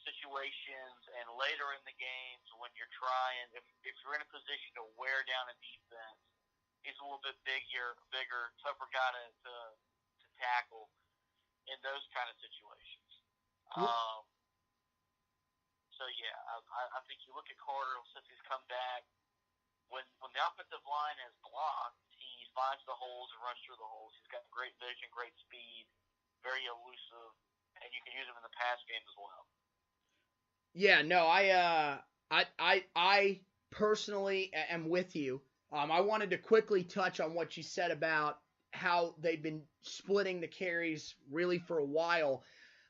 situations and later in the games when you're trying, if you're in a position to wear down a defense, he's a little bit bigger, tougher guy to tackle in those kind of situations. So yeah, I think you look at Carter since he's come back, when the offensive line has blocked, he finds the holes and runs through the holes. He's got great vision, great speed, very elusive, and you can use him in the pass game as well. Yeah, no, I personally am with you. I wanted to quickly touch on what you said about how they've been splitting the carries really for a while.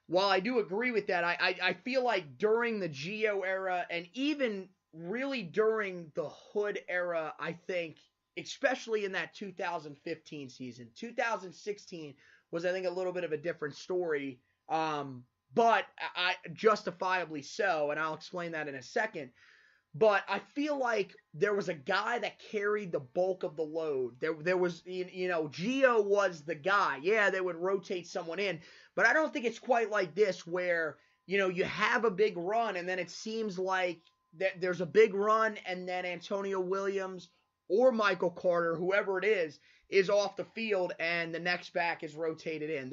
while I do agree with that, I feel like during the Gio era and even really during the Hood era, I think, especially in that 2015 season, 2016 was, I think, a little bit of a different story, but I justifiably so, and I'll explain that in a second. But I feel like there was a guy that carried the bulk of the load. There was, Gio was the guy. Yeah, they would rotate someone in, but I don't think it's quite like this where, you have a big run and then it seems like there's a big run and then Antonio Williams or Michael Carter, whoever it is off the field and the next back is rotated in.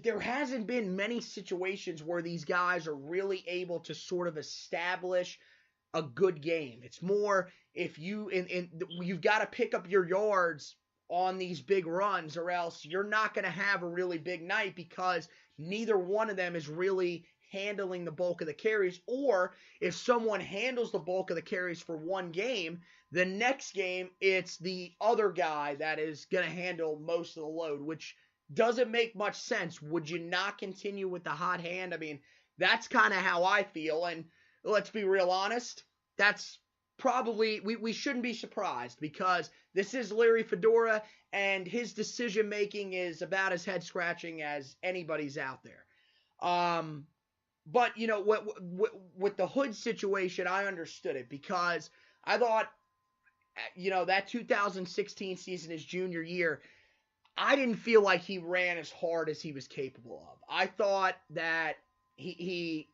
There hasn't been many situations where these guys are really able to sort of establish a good game. It's more if you've got to pick up your yards on these big runs or else you're not going to have a really big night because neither one of them is really handling the bulk of the carries. Or if someone handles the bulk of the carries for one game, the next game it's the other guy that is going to handle most of the load, which doesn't make much sense. Would you not continue with the hot hand? I mean, that's kind of how I feel. And let's be real honest, that's probably, we shouldn't be surprised because this is Larry Fedora and his decision making is about as head scratching as anybody's out there. But with the Hood situation, I understood it because I thought, that 2016 season, his junior year, I didn't feel like he ran as hard as he was capable of. I thought that he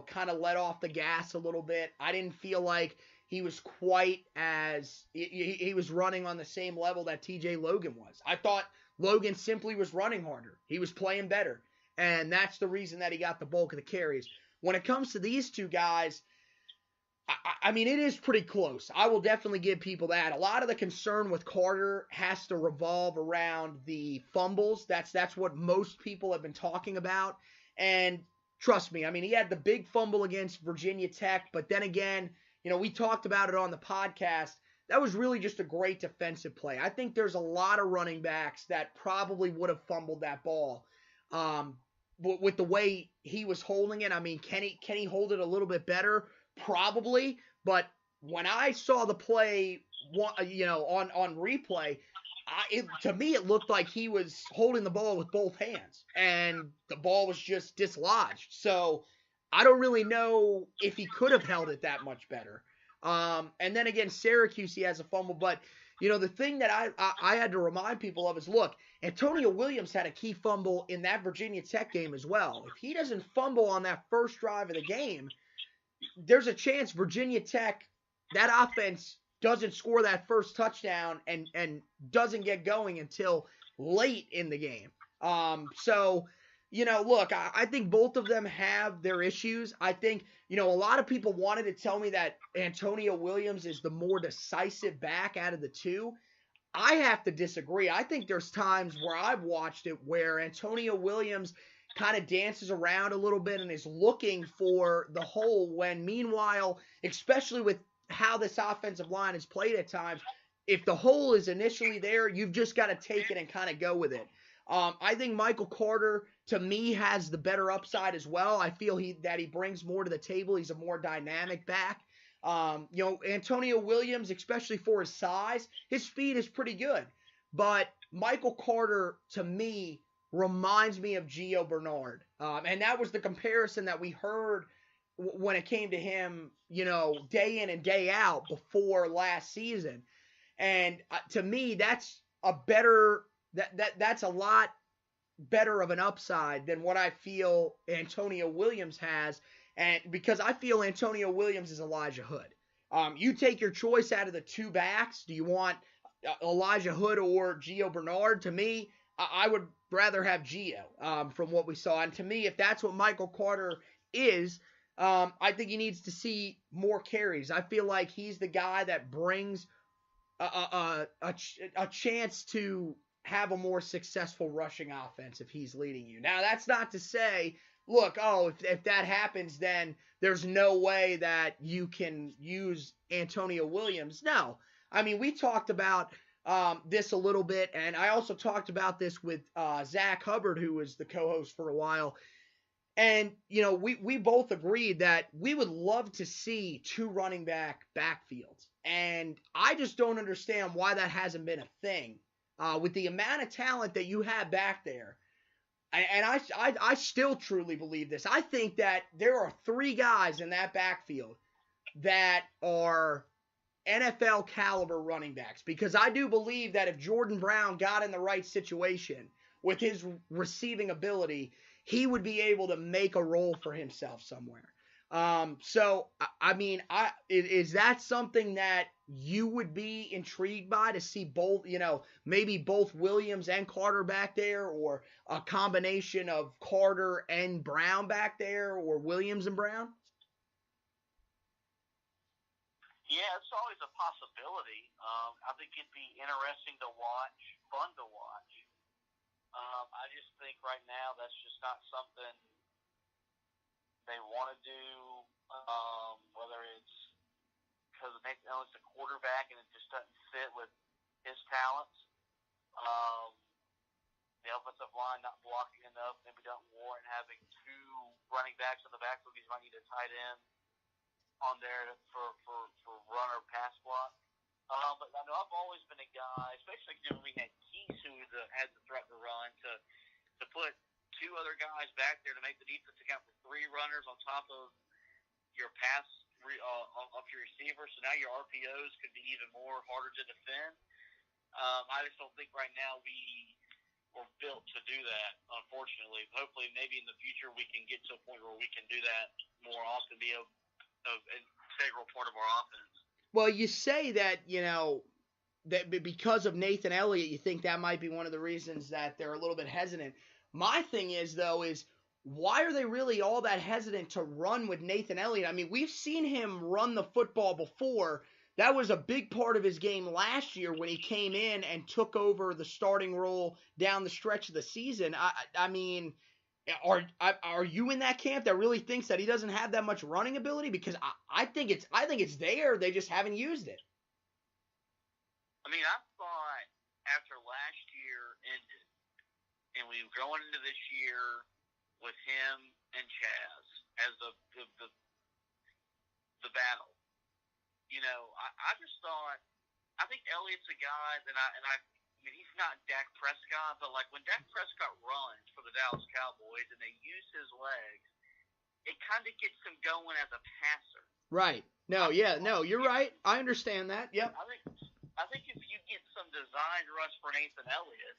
kind of let off the gas a little bit. I didn't feel like he was quite as he was running on the same level that TJ Logan was. I thought Logan simply was running harder. He was playing better. And that's the reason that he got the bulk of the carries. When it comes to these two guys, I mean, it is pretty close. I will definitely give people that. A lot of the concern with Carter has to revolve around the fumbles. That's what most people have been talking about. And trust me, I mean, he had the big fumble against Virginia Tech, but then again, we talked about it on the podcast. That was really just a great defensive play. I think there's a lot of running backs that probably would have fumbled that ball. With the way he was holding it, I mean, can he hold it a little bit better? Probably, but when I saw the play, on replay, to me it looked like he was holding the ball with both hands, and the ball was just dislodged. So I don't really know if he could have held it that much better. And then again, Syracuse, he has a fumble, but the thing that I had to remind people of is, look, Antonio Williams had a key fumble in that Virginia Tech game as well. If he doesn't fumble on that first drive of the game, there's a chance Virginia Tech, that offense doesn't score that first touchdown and doesn't get going until late in the game. So, look, I think both of them have their issues. I think, a lot of people wanted to tell me that Antonio Williams is the more decisive back out of the two. I have to disagree. I think there's times where I've watched it where Antonio Williams kind of dances around a little bit and is looking for the hole when meanwhile, especially with how this offensive line is played at times, if the hole is initially there, you've just got to take it and kind of go with it. I think Michael Carter, to me, has the better upside as well. I feel that he brings more to the table. He's a more dynamic back. Antonio Williams, especially for his size, his speed is pretty good. But Michael Carter, to me, reminds me of Gio Bernard. And that was the comparison that we heard when it came to him, day in and day out before last season. And to me, that's that's a lot better of an upside than what I feel Antonio Williams has. And because I feel Antonio Williams is Elijah Hood. You take your choice out of the two backs. Do you want Elijah Hood or Gio Bernard? To me, I would rather have Gio from what we saw. And to me, if that's what Michael Carter is, I think he needs to see more carries. I feel like he's the guy that brings a chance to have a more successful rushing offense if he's leading you. Now, that's not to say, look, if that happens, then there's no way that you can use Antonio Williams. No. I mean, we talked about this a little bit, and I also talked about this with Zach Hubbard, who was the co-host for a while. And, we both agreed that we would love to see two running back backfields. And I just don't understand why that hasn't been a thing. With the amount of talent that you have back there, and I still truly believe this. I think that there are three guys in that backfield that are NFL caliber running backs, because I do believe that if Jordan Brown got in the right situation with his receiving ability, he would be able to make a role for himself somewhere. So I mean, is that something that you would be intrigued by, to see both, maybe both Williams and Carter back there, or a combination of Carter and Brown back there, or Williams and Brown? Yeah, it's always a possibility. I think it'd be interesting to watch, fun to watch. I just think right now that's just not something they want to do, whether it's because Nathan Elliott's a quarterback and it just doesn't fit with his talents. The offensive line not blocking enough, maybe don't warrant having two running backs in the backfield, because you might need a tight end on there for run or pass block. But I know I've always been a guy, especially when we had Keys, who had the threat to run, to put two other guys back there to make the defense account for three runners on top of your pass of your receiver. So now your RPOs could be even more harder to defend. I just don't think right now we were built to do that, unfortunately. Hopefully, maybe in the future we can get to a point where we can do that more often, be an integral part of our offense. Well, you say that, that because of Nathan Elliott, you think that might be one of the reasons that they're a little bit hesitant. My thing is, though, why are they really all that hesitant to run with Nathan Elliott? I mean, we've seen him run the football before. That was a big part of his game last year when he came in and took over the starting role down the stretch of the season. I mean, are you in that camp that really thinks that he doesn't have that much running ability? Because I think it's there. They just haven't used it. I mean, I thought after last year ended, and we were going into this year with him and Chaz as the battle. I just thought, I think Elliott's a guy that I mean, he's not Dak Prescott, but like when Dak Prescott runs for the Dallas Cowboys and they use his legs, it kind of gets him going as a passer. Right. No, you're right. I understand that. Yep. I think if you get some designed runs for Nathan Elliott,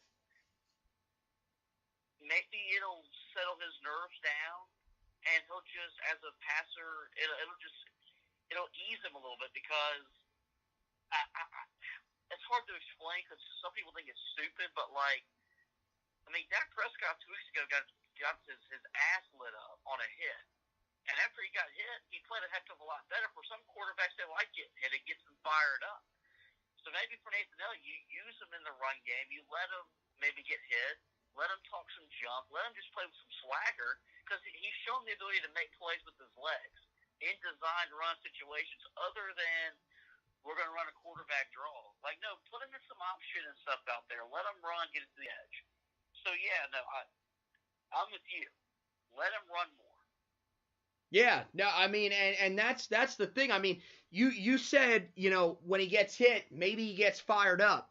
maybe it'll settle his nerves down, and he'll just, as a passer, it'll ease him a little bit, because it's hard to explain, because some people think it's stupid, but Dak Prescott 2 weeks ago got his ass lit up on a hit, and after he got hit, he played a heck of a lot better. For some quarterbacks, they like getting hit; it gets them fired up. So maybe for Nathan Elliott, you use him in the run game, you let him maybe get hit, let him talk some jump, let him just play with some swagger, because he's shown the ability to make plays with his legs in designed run situations, other than we're going to run a quarterback draw. No, put him in some option and stuff out there. Let him run, get to the edge. So, yeah, no, I'm with you. Let him run more. Yeah, no, I mean, and that's the thing. I mean, you said, when he gets hit, maybe he gets fired up.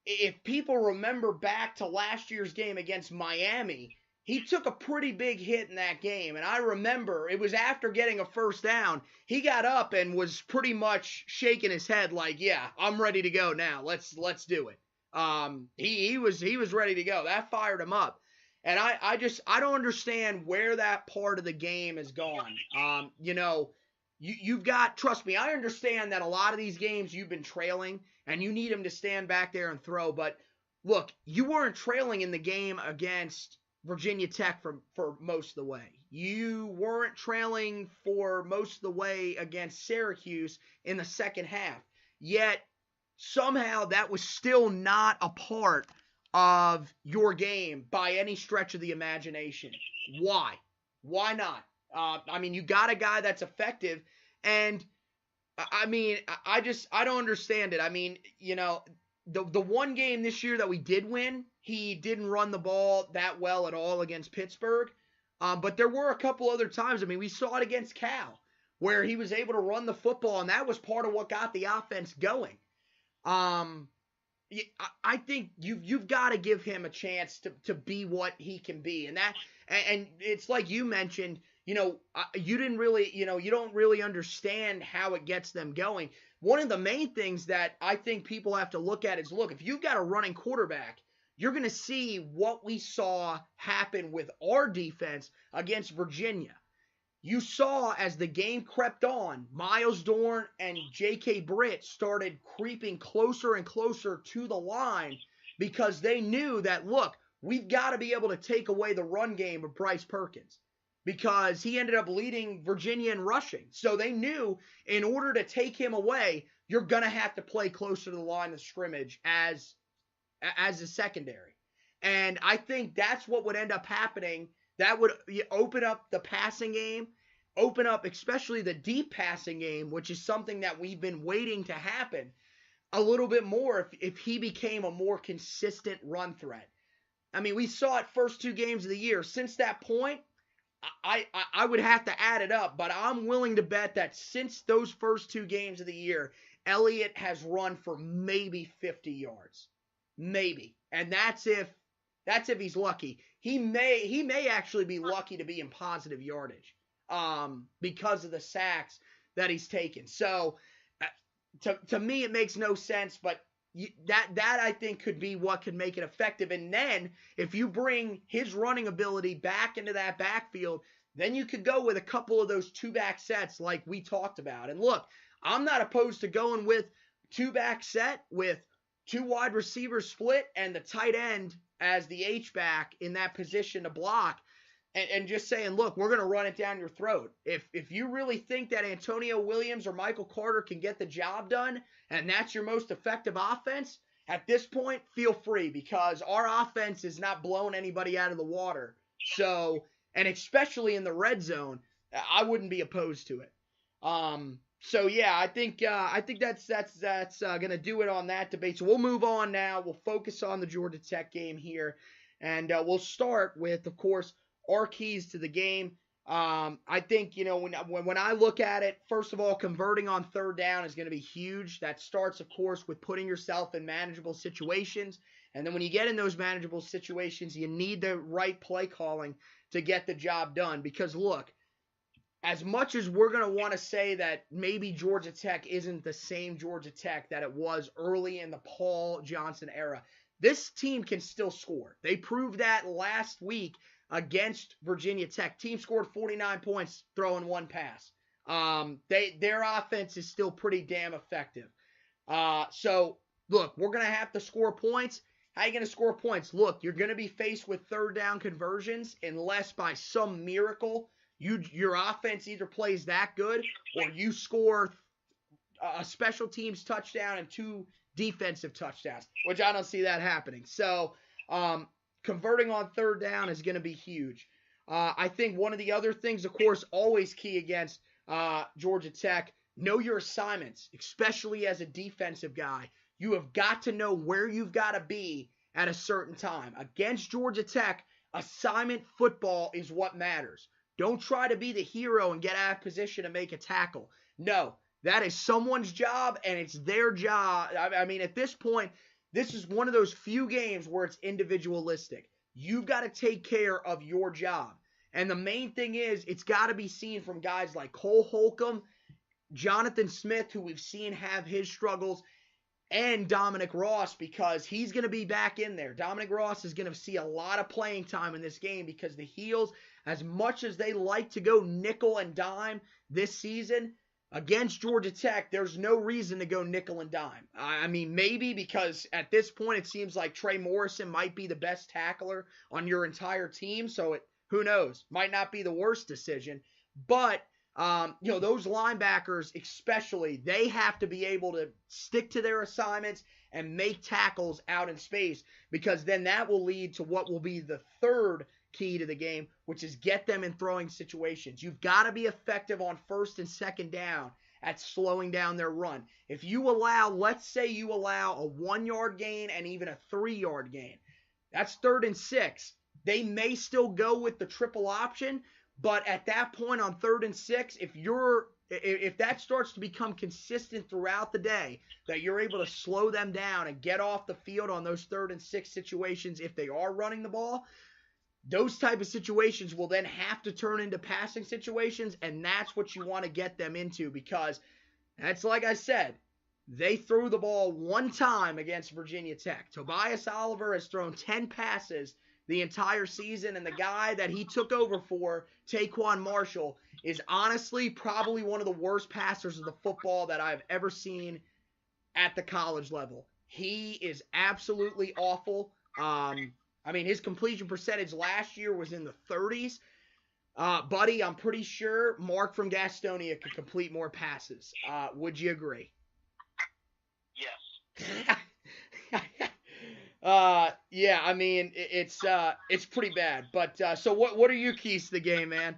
If people remember back to last year's game against Miami, he took a pretty big hit in that game, and I remember it was after getting a first down. He got up and was pretty much shaking his head like, "Yeah, I'm ready to go now. Let's do it." He was ready to go. That fired him up, and I don't understand where that part of the game is gone. You've got, trust me, I understand that a lot of these games you've been trailing, and you need him to stand back there and throw. But look, you weren't trailing in the game against Virginia Tech for most of the way. You weren't trailing for most of the way against Syracuse in the second half. Yet, somehow, that was still not a part of your game by any stretch of the imagination. Why? Why not? I mean, you got a guy that's effective, and I mean, I don't understand it. I mean, the one game this year that we did win, he didn't run the ball that well at all against Pittsburgh. But there were a couple other times. I mean, we saw it against Cal where he was able to run the football, and that was part of what got the offense going. I think you've got to give him a chance to be what he can be, and it's like you mentioned. You didn't really, you don't really understand how it gets them going. One of the main things that I think people have to look at is, look, if you've got a running quarterback, you're going to see what we saw happen with our defense against Virginia. You saw as the game crept on, Miles Dorn and J.K. Britt started creeping closer and closer to the line because they knew that, look, we've got to be able to take away the run game of Bryce Perkins because he ended up leading Virginia in rushing. So they knew in order to take him away, you're going to have to play closer to the line of scrimmage as a secondary. And I think that's what would end up happening. That would open up the passing game, open up especially the deep passing game, which is something that we've been waiting to happen a little bit more if he became a more consistent run threat. I mean, we saw it first 2 games of the year. Since that point, I would have to add it up, but I'm willing to bet that since those first 2 games of the year, Elliott has run for maybe 50 yards. Maybe. And that's if he's lucky. He may actually be lucky to be in positive yardage because of the sacks that he's taken. So to me, it makes no sense, but that I think could be what could make it effective. And then if you bring his running ability back into that backfield, then you could go with a couple of those 2-back sets like we talked about. And look, I'm not opposed to going with 2-back set with 2 wide receivers split and the tight end as the H-back in that position to block, and just saying, look, we're going to run it down your throat. If you really think that Antonio Williams or Michael Carter can get the job done and that's your most effective offense, at this point, feel free because our offense is not blowing anybody out of the water. So, and especially in the red zone, I wouldn't be opposed to it. So yeah, I think that's going to do it on that debate. So we'll move on now. We'll focus on the Georgia Tech game here, and we'll start with, of course, our keys to the game. I think when I look at it, first of all, converting on 3rd down is going to be huge. That starts, of course, with putting yourself in manageable situations, and then when you get in those manageable situations, you need the right play calling to get the job done. Because look, as much as we're going to want to say that maybe Georgia Tech isn't the same Georgia Tech that it was early in the Paul Johnson era, this team can still score. They proved that last week against Virginia Tech. Team scored 49 points throwing 1 pass. Their offense is still pretty damn effective. So, look, we're going to have to score points. How are you going to score points? Look, you're going to be faced with 3rd down conversions unless by some miracle your offense either plays that good or you score a special teams touchdown and 2 defensive touchdowns, which I don't see that happening. So converting on 3rd down is going to be huge. I think one of the other things, of course, always key against Georgia Tech, know your assignments, especially as a defensive guy. You have got to know where you've got to be at a certain time. Against Georgia Tech, assignment football is what matters. Don't try to be the hero and get out of position to make a tackle. No, that is someone's job, and it's their job. I mean, at this point, this is one of those few games where it's individualistic. You've got to take care of your job. And the main thing is, it's got to be seen from guys like Cole Holcomb, Jonathan Smith, who we've seen have his struggles, and Dominic Ross, because he's going to be back in there. Dominic Ross is going to see a lot of playing time in this game because the Heels, as much as they like to go nickel and dime this season, against Georgia Tech, there's no reason to go nickel and dime. I mean, maybe because at this point it seems like Trey Morrison might be the best tackler on your entire team, so who knows? Might not be the worst decision. But those linebackers especially, they have to be able to stick to their assignments and make tackles out in space, because then that will lead to what will be the 3rd key to the game, which is get them in throwing situations. You've got to be effective on 1st and 2nd down at slowing down their run. If you allow, let's say you allow a 1-yard gain and even a 3-yard gain, that's 3rd and 6. They may still go with the triple option, but at that point on 3rd and 6, if that starts to become consistent throughout the day, that you're able to slow them down and get off the field on those 3rd and 6 situations if they are running the ball, those type of situations will then have to turn into passing situations, and that's what you want to get them into, because that's, like I said, they threw the ball 1 time against Virginia Tech. Tobias Oliver has thrown 10 passes the entire season, and the guy that he took over for, Taquan Marshall, is honestly probably one of the worst passers of the football that I've ever seen at the college level. He is absolutely awful. His completion percentage last year was in the 30s. Buddy, I'm pretty sure Mark from Gastonia could complete more passes. Would you agree? Yes. It's pretty bad. But so what are your keys to the game, man?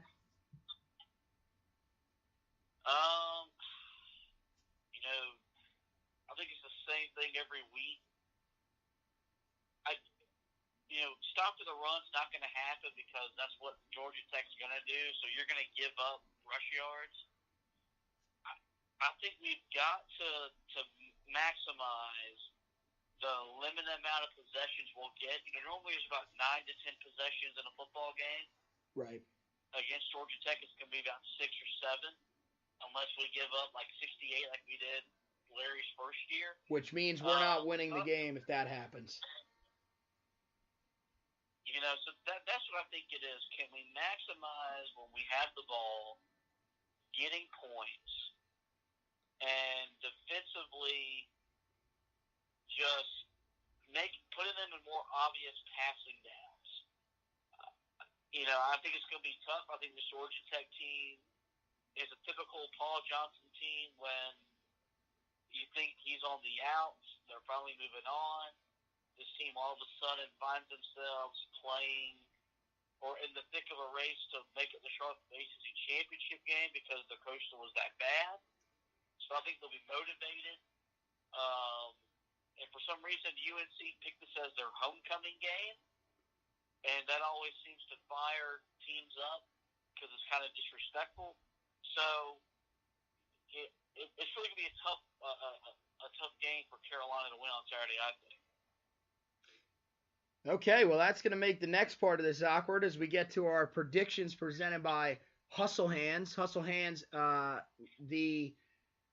I think it's the same thing every week. Stop to the run's not going to happen because that's what Georgia Tech's going to do. So you're going to give up rush yards. I think we've got to maximize the limited amount of possessions we'll get. Normally there's about 9 to 10 possessions in a football game. Right. Against Georgia Tech, it's going to be about 6 or 7, unless we give up like 68 like we did Larry's first year. Which means we're not winning the game if that happens. So that's what I think it is. Can we maximize when we have the ball, getting points, and defensively just putting them in more obvious passing downs? I think it's going to be tough. I think the Georgia Tech team is a typical Paul Johnson team when you think he's on the outs, they're finally moving on. This team all of a sudden finds themselves playing or in the thick of a race to make it the Charlotte ACC championship game because the Coastal was that bad. So I think they'll be motivated. And for some reason, UNC picked this as their homecoming game, and that always seems to fire teams up because it's kind of disrespectful. So it's really going to be a tough game for Carolina to win on Saturday, I think. Okay, well, that's going to make the next part of this awkward as we get to our predictions presented by Hustle Hands. Hustle Hands, you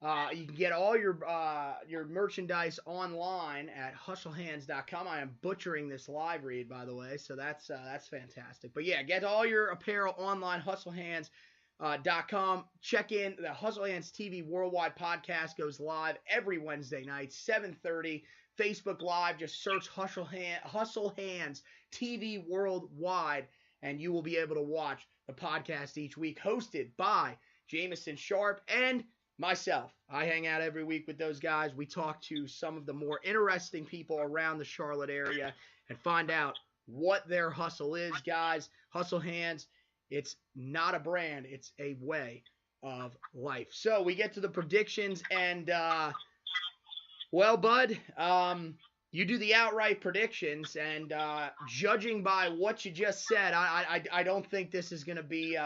can get all your merchandise online at hustlehands.com. I am butchering this live read, by the way, so that's fantastic. But yeah, get all your apparel online, hustlehands.com. Check in. The Hustle Hands TV Worldwide podcast goes live every Wednesday night, 7:30. Facebook Live, just search Hustle Hands TV Worldwide, and you will be able to watch the podcast each week, hosted by Jameson Sharp and myself. I hang out every week with those guys. We talk to some of the more interesting people around the Charlotte area and find out what their hustle is, guys. Hustle Hands, it's not a brand, it's a way of life. So we get to the predictions, and well, Bud, you do the outright predictions, and judging by what you just said, I don't think this is going to be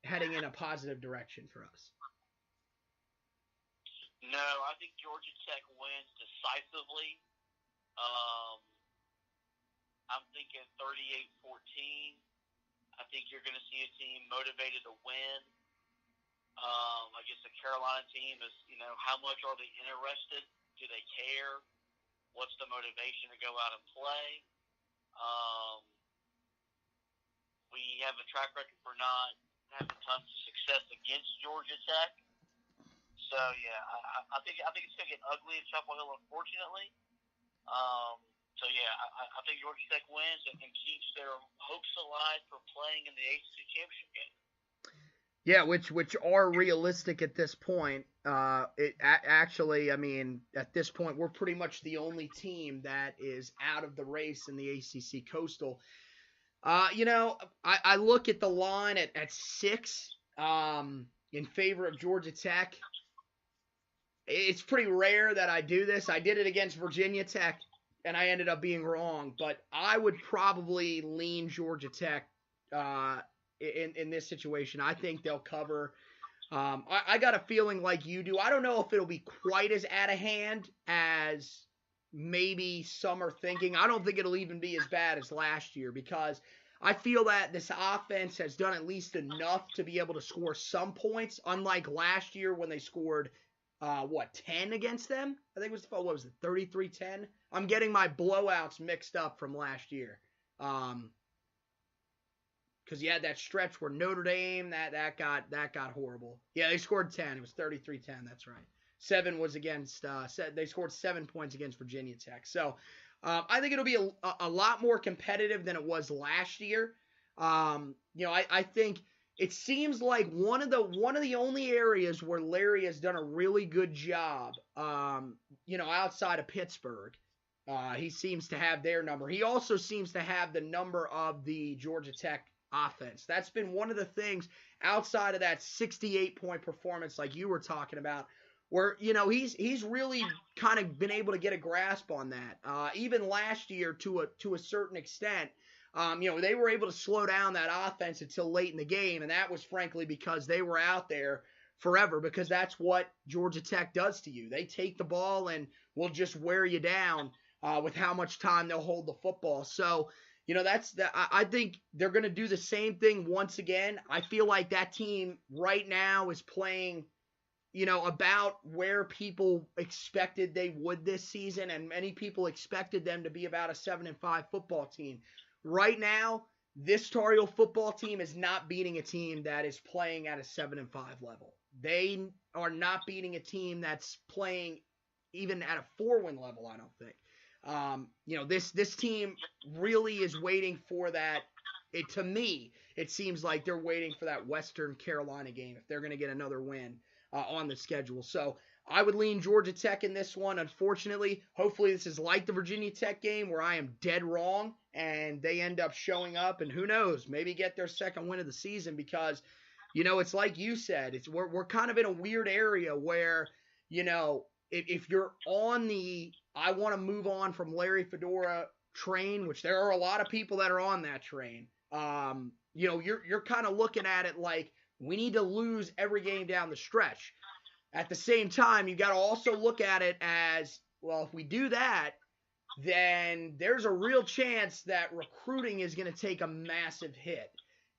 heading in a positive direction for us. No, I think Georgia Tech wins decisively. I'm thinking 38-14. I think you're going to see a team motivated to win. I guess the Carolina team is, how much are they interested? Do they care? What's the motivation to go out and play? We have a track record for not having tons of success against Georgia Tech. So yeah, I think it's gonna get ugly at Chapel Hill, unfortunately. I think Georgia Tech wins and keeps their hopes alive for playing in the ACC championship game. Yeah, which are realistic at this point. At this point, we're pretty much the only team that is out of the race in the ACC Coastal. I look at the line at 6 in favor of Georgia Tech. it's pretty rare that I do this. I did it against Virginia Tech, and I ended up being wrong. But I would probably lean Georgia Tech in this situation. I think they'll cover. I got a feeling like you do. I don't know if it'll be quite as out of hand as maybe some are thinking. I don't think it'll even be as bad as last year because I feel that this offense has done at least enough to be able to score some points, unlike last year when they scored, 10 against them? I think it was 33-10? I'm getting my blowouts mixed up from last year. Because you had that stretch where Notre Dame, that got horrible. Yeah, they scored 10. It was 33-10. That's right. 7 was against. They scored 7 points against Virginia Tech. So I think it'll be a lot more competitive than it was last year. I think it seems like one of the only areas where Larry has done a really good job. Outside of Pittsburgh. He seems to have their number. He also seems to have the number of the Georgia Tech offense. That's been one of the things outside of that 68-point performance like you were talking about, where, he's really kind of been able to get a grasp on that. Even last year to a certain extent, they were able to slow down that offense until late in the game, and that was frankly because they were out there forever, because that's what Georgia Tech does to you. They take the ball and will just wear you down with how much time they'll hold the football. So, I think they're going to do the same thing once again. I feel like that team right now is playing, about where people expected they would this season, and many people expected them to be about a 7-5 football team. Right now, this Tar Heel football team is not beating a team that is playing at a 7-5 level. They are not beating a team that's playing even at a 4-win level, I don't think. This team really is waiting for that. To me, it seems like they're waiting for that Western Carolina game if they're going to get another win on the schedule. So I would lean Georgia Tech in this one. Unfortunately, hopefully this is like the Virginia Tech game where I am dead wrong and they end up showing up and who knows, maybe get their second win of the season because, it's like you said, we're kind of in a weird area where, if you're on the I want to move on from Larry Fedora train, which there are a lot of people that are on that train, you're kind of looking at it like we need to lose every game down the stretch. At the same time, you got to also look at it as, well, if we do that, then there's a real chance that recruiting is going to take a massive hit.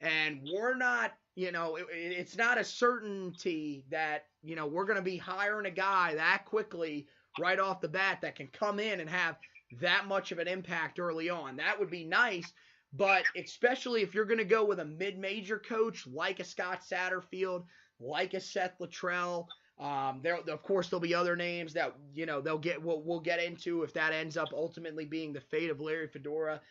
And we're not, it's not a certainty that, we're going to be hiring a guy that quickly right off the bat that can come in and have that much of an impact early on. That would be nice, but especially if you're going to go with a mid-major coach like a Scott Satterfield, like a Seth Luttrell, of course there'll be other names that, we'll get into if that ends up ultimately being the fate of Larry Fedora.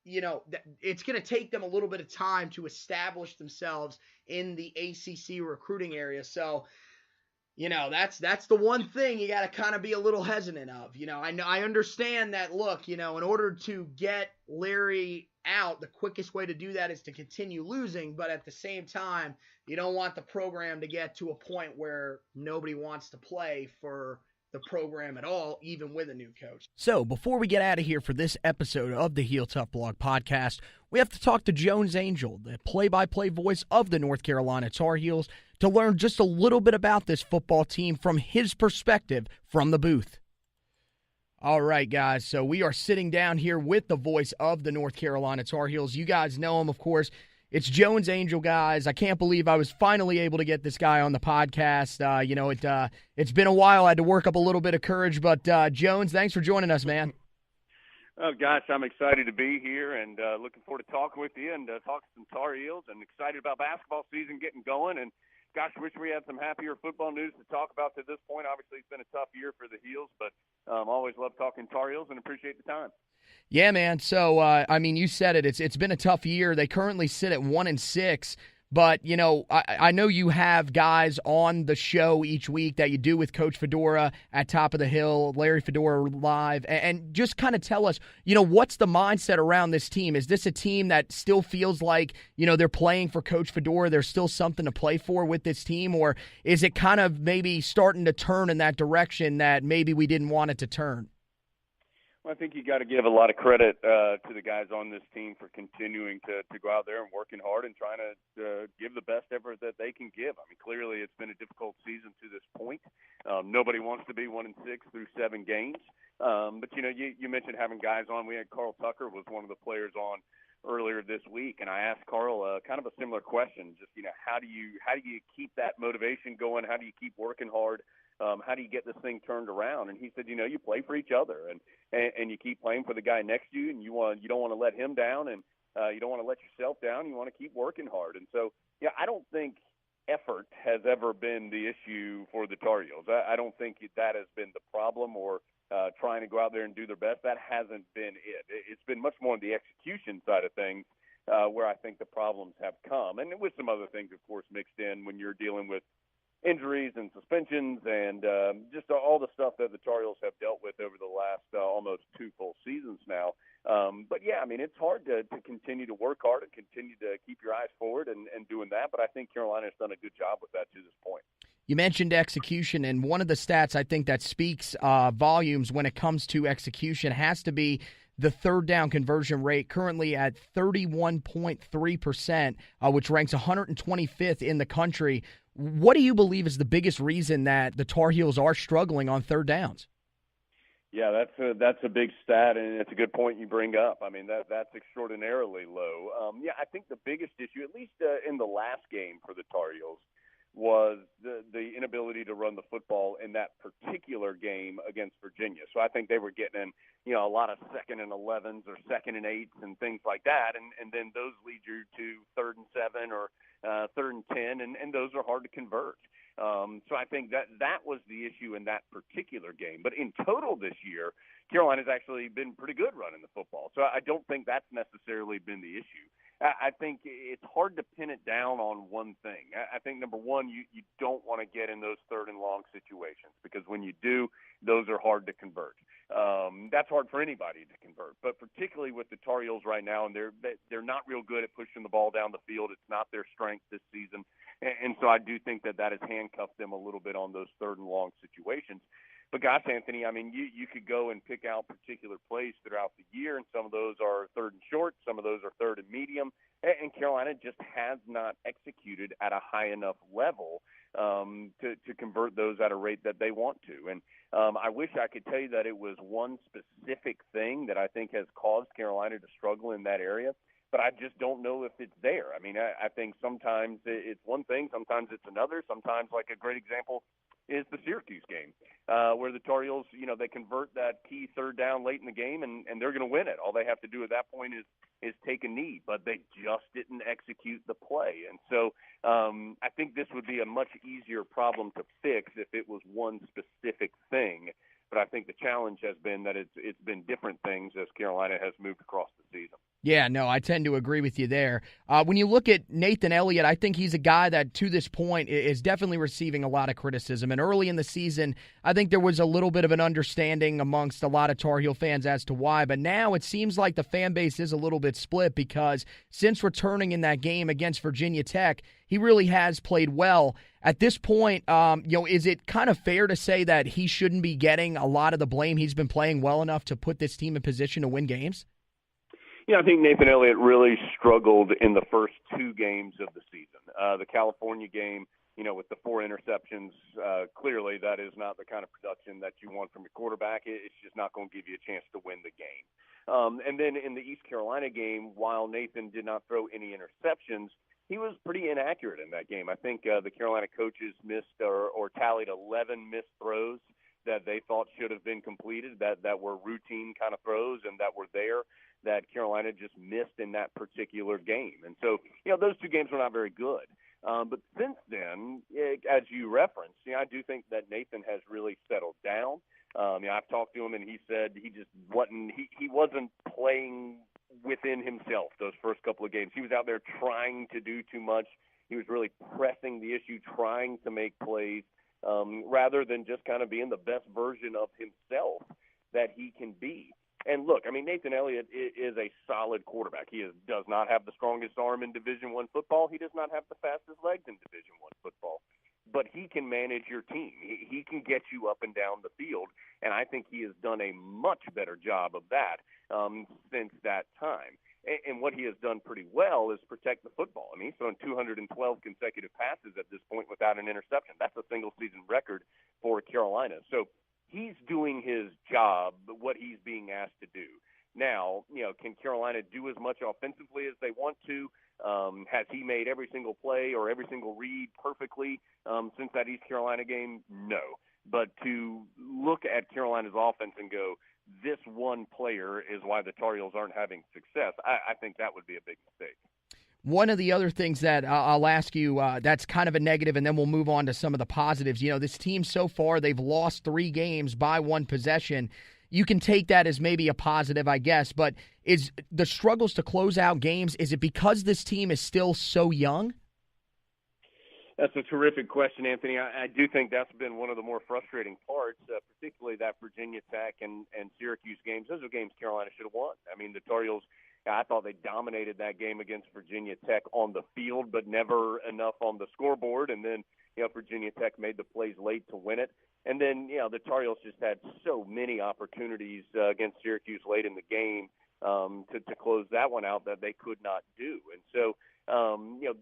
It's going to take them a little bit of time to establish themselves in the ACC recruiting area. So, that's the one thing you got to kind of be a little hesitant of. I understand that, look, in order to get Larry out, the quickest way to do that is to continue losing. But at the same time, you don't want the program to get to a point where nobody wants to play for the program at all, even with a new coach. So before we get out of here for this episode of the Heel Tough Blog podcast, we have to talk to Jones Angell, the play-by-play voice of the North Carolina Tar Heels, to learn just a little bit about this football team from his perspective from the booth. All right, guys, so we are sitting down here with the voice of the North Carolina Tar Heels. You guys know him, of course. It's Jones Angell, guys. I can't believe I was finally able to get this guy on the podcast. It's been a while. I had to work up a little bit of courage, but Jones, thanks for joining us, man. Oh, gosh, I'm excited to be here and looking forward to talking with you and talking some Tar Heels and excited about basketball season getting going. And, gosh, wish we had some happier football news to talk about to this point. Obviously, it's been a tough year for the Heels, but always love talking Tar Heels and appreciate the time. Yeah, man. So, you said it. It's been a tough year. They currently sit at 1-6, But, I know you have guys on the show each week that you do with Coach Fedora at Top of the Hill, Larry Fedora Live, and just kind of tell us, what's the mindset around this team? Is this a team that still feels like, they're playing for Coach Fedora, there's still something to play for with this team, or is it kind of maybe starting to turn in that direction that maybe we didn't want it to turn? Well, I think you got to give a lot of credit to the guys on this team for continuing to go out there and working hard and trying to give the best effort that they can give. I mean, clearly it's been a difficult season to this point. Nobody wants to be 1-6 through 7 games. But you mentioned having guys on. We had Carl Tucker was one of the players on earlier this week, and I asked Carl kind of a similar question. Just how do you keep that motivation going? How do you keep working hard? How do you get this thing turned around? And he said, you play for each other, and you keep playing for the guy next to you, and you don't want to let him down, and you don't want to let yourself down. You want to keep working hard. And so, I don't think effort has ever been the issue for the Tar Heels. I don't think that has been the problem, or trying to go out there and do their best. That hasn't been it. It's been much more on the execution side of things where I think the problems have come, and with some other things, of course, mixed in when you're dealing with injuries and suspensions and just all the stuff that the Tar Heels have dealt with over the last almost 2 full seasons now. But, it's hard to continue to work hard and continue to keep your eyes forward and doing that. But I think Carolina has done a good job with that to this point. You mentioned execution, and one of the stats I think that speaks volumes when it comes to execution has to be the third down conversion rate, currently at 31.3%, which ranks 125th in the country. What do you believe is the biggest reason that the Tar Heels are struggling on third downs? Yeah, that's a big stat, and it's a good point you bring up. I mean, that's extraordinarily low. I think the biggest issue, at least in the last game for the Tar Heels, was the inability to run the football in that particular game against Virginia. So I think they were getting in, a lot of 2nd and 11s or 2nd and 8s and things like that, and then those lead you to 3rd and 7 or 3rd and 10, and those are hard to convert. So I think that was the issue in that particular game. But in total this year, Carolina's actually been pretty good running the football. So I don't think that's necessarily been the issue. I think it's hard to pin it down on one thing. I think, number one, you don't want to get in those 3rd and long situations, because when you do, those are hard to convert. That's hard for anybody to convert, but particularly with the Tar Heels right now, and they're not real good at pushing the ball down the field. It's not their strength this season, and so I do think that has handcuffed them a little bit on those 3rd and long situations. But gosh, Anthony, I mean, you could go and pick out particular plays throughout the year, and some of those are 3rd and short, some of those are 3rd and medium, and Carolina just has not executed at a high enough level to convert those at a rate that they want to. And I wish I could tell you that it was one specific thing that I think has caused Carolina to struggle in that area, but I just don't know if it's there. I mean, I think sometimes it's one thing, sometimes it's another. Sometimes, like a great example is the Syracuse game, where the Tar Heels, they convert that key 3rd down late in the game, and they're going to win it. All they have to do at that point is take a knee, but they just didn't execute the play. And so I think this would be a much easier problem to fix if it was one specific thing. But I think the challenge has been that it's been different things as Carolina has moved across the season. Yeah, no, I tend to agree with you there. When you look at Nathan Elliott, I think he's a guy that to this point is definitely receiving a lot of criticism. And early in the season, I think there was a little bit of an understanding amongst a lot of Tar Heel fans as to why. But now it seems like the fan base is a little bit split, because since returning in that game against Virginia Tech, he really has played well. At this point, is it kind of fair to say that he shouldn't be getting a lot of the blame? He's been playing well enough to put this team in position to win games? I think Nathan Elliott really struggled in the first 2 games of the season. The California game, with the 4 interceptions, clearly that is not the kind of production that you want from your quarterback. It's just not going to give you a chance to win the game. And then in the East Carolina game, while Nathan did not throw any interceptions, he was pretty inaccurate in that game. I think the Carolina coaches missed or tallied 11 missed throws that they thought should have been completed, that were routine kind of throws and that were there, that Carolina just missed in that particular game. And so, those 2 games were not very good. But since then, as you referenced, I do think that Nathan has really settled down. I've talked to him, and he said he just wasn't playing within himself those first couple of games. He was out there trying to do too much. He was really pressing the issue, trying to make plays, rather than just kind of being the best version of himself that he can be. And look, I mean, Nathan Elliott is a solid quarterback. He does not have the strongest arm in Division I football. He does not have the fastest legs in Division I football. But he can manage your team. He can get you up and down the field, and I think he has done a much better job of that since that time. And what he has done pretty well is protect the football. I mean, he's thrown 212 consecutive passes at this point without an interception. That's a single-season record for Carolina. So he's doing his job, what he's being asked to do. Now, can Carolina do as much offensively as they want to? Has he made every single play or every single read perfectly since that East Carolina game? No. But to look at Carolina's offense and go, this one player is why the Tar Heels aren't having success, I think that would be a big mistake. One of the other things that I'll ask you, that's kind of a negative, and then we'll move on to some of the positives. This team so far, they've lost 3 games by 1 possession. You can take that as maybe a positive, I guess, but is the struggles to close out games, is it because this team is still so young? That's a terrific question, Anthony. I do think that's been one of the more frustrating parts, particularly that Virginia Tech and Syracuse games. Those are games Carolina should have won. I mean, the Tar Heels, I thought they dominated that game against Virginia Tech on the field, but never enough on the scoreboard. And then, Virginia Tech made the plays late to win it. And then, the Tar Heels just had so many opportunities against Syracuse late in the game to close that one out that they could not do. And so,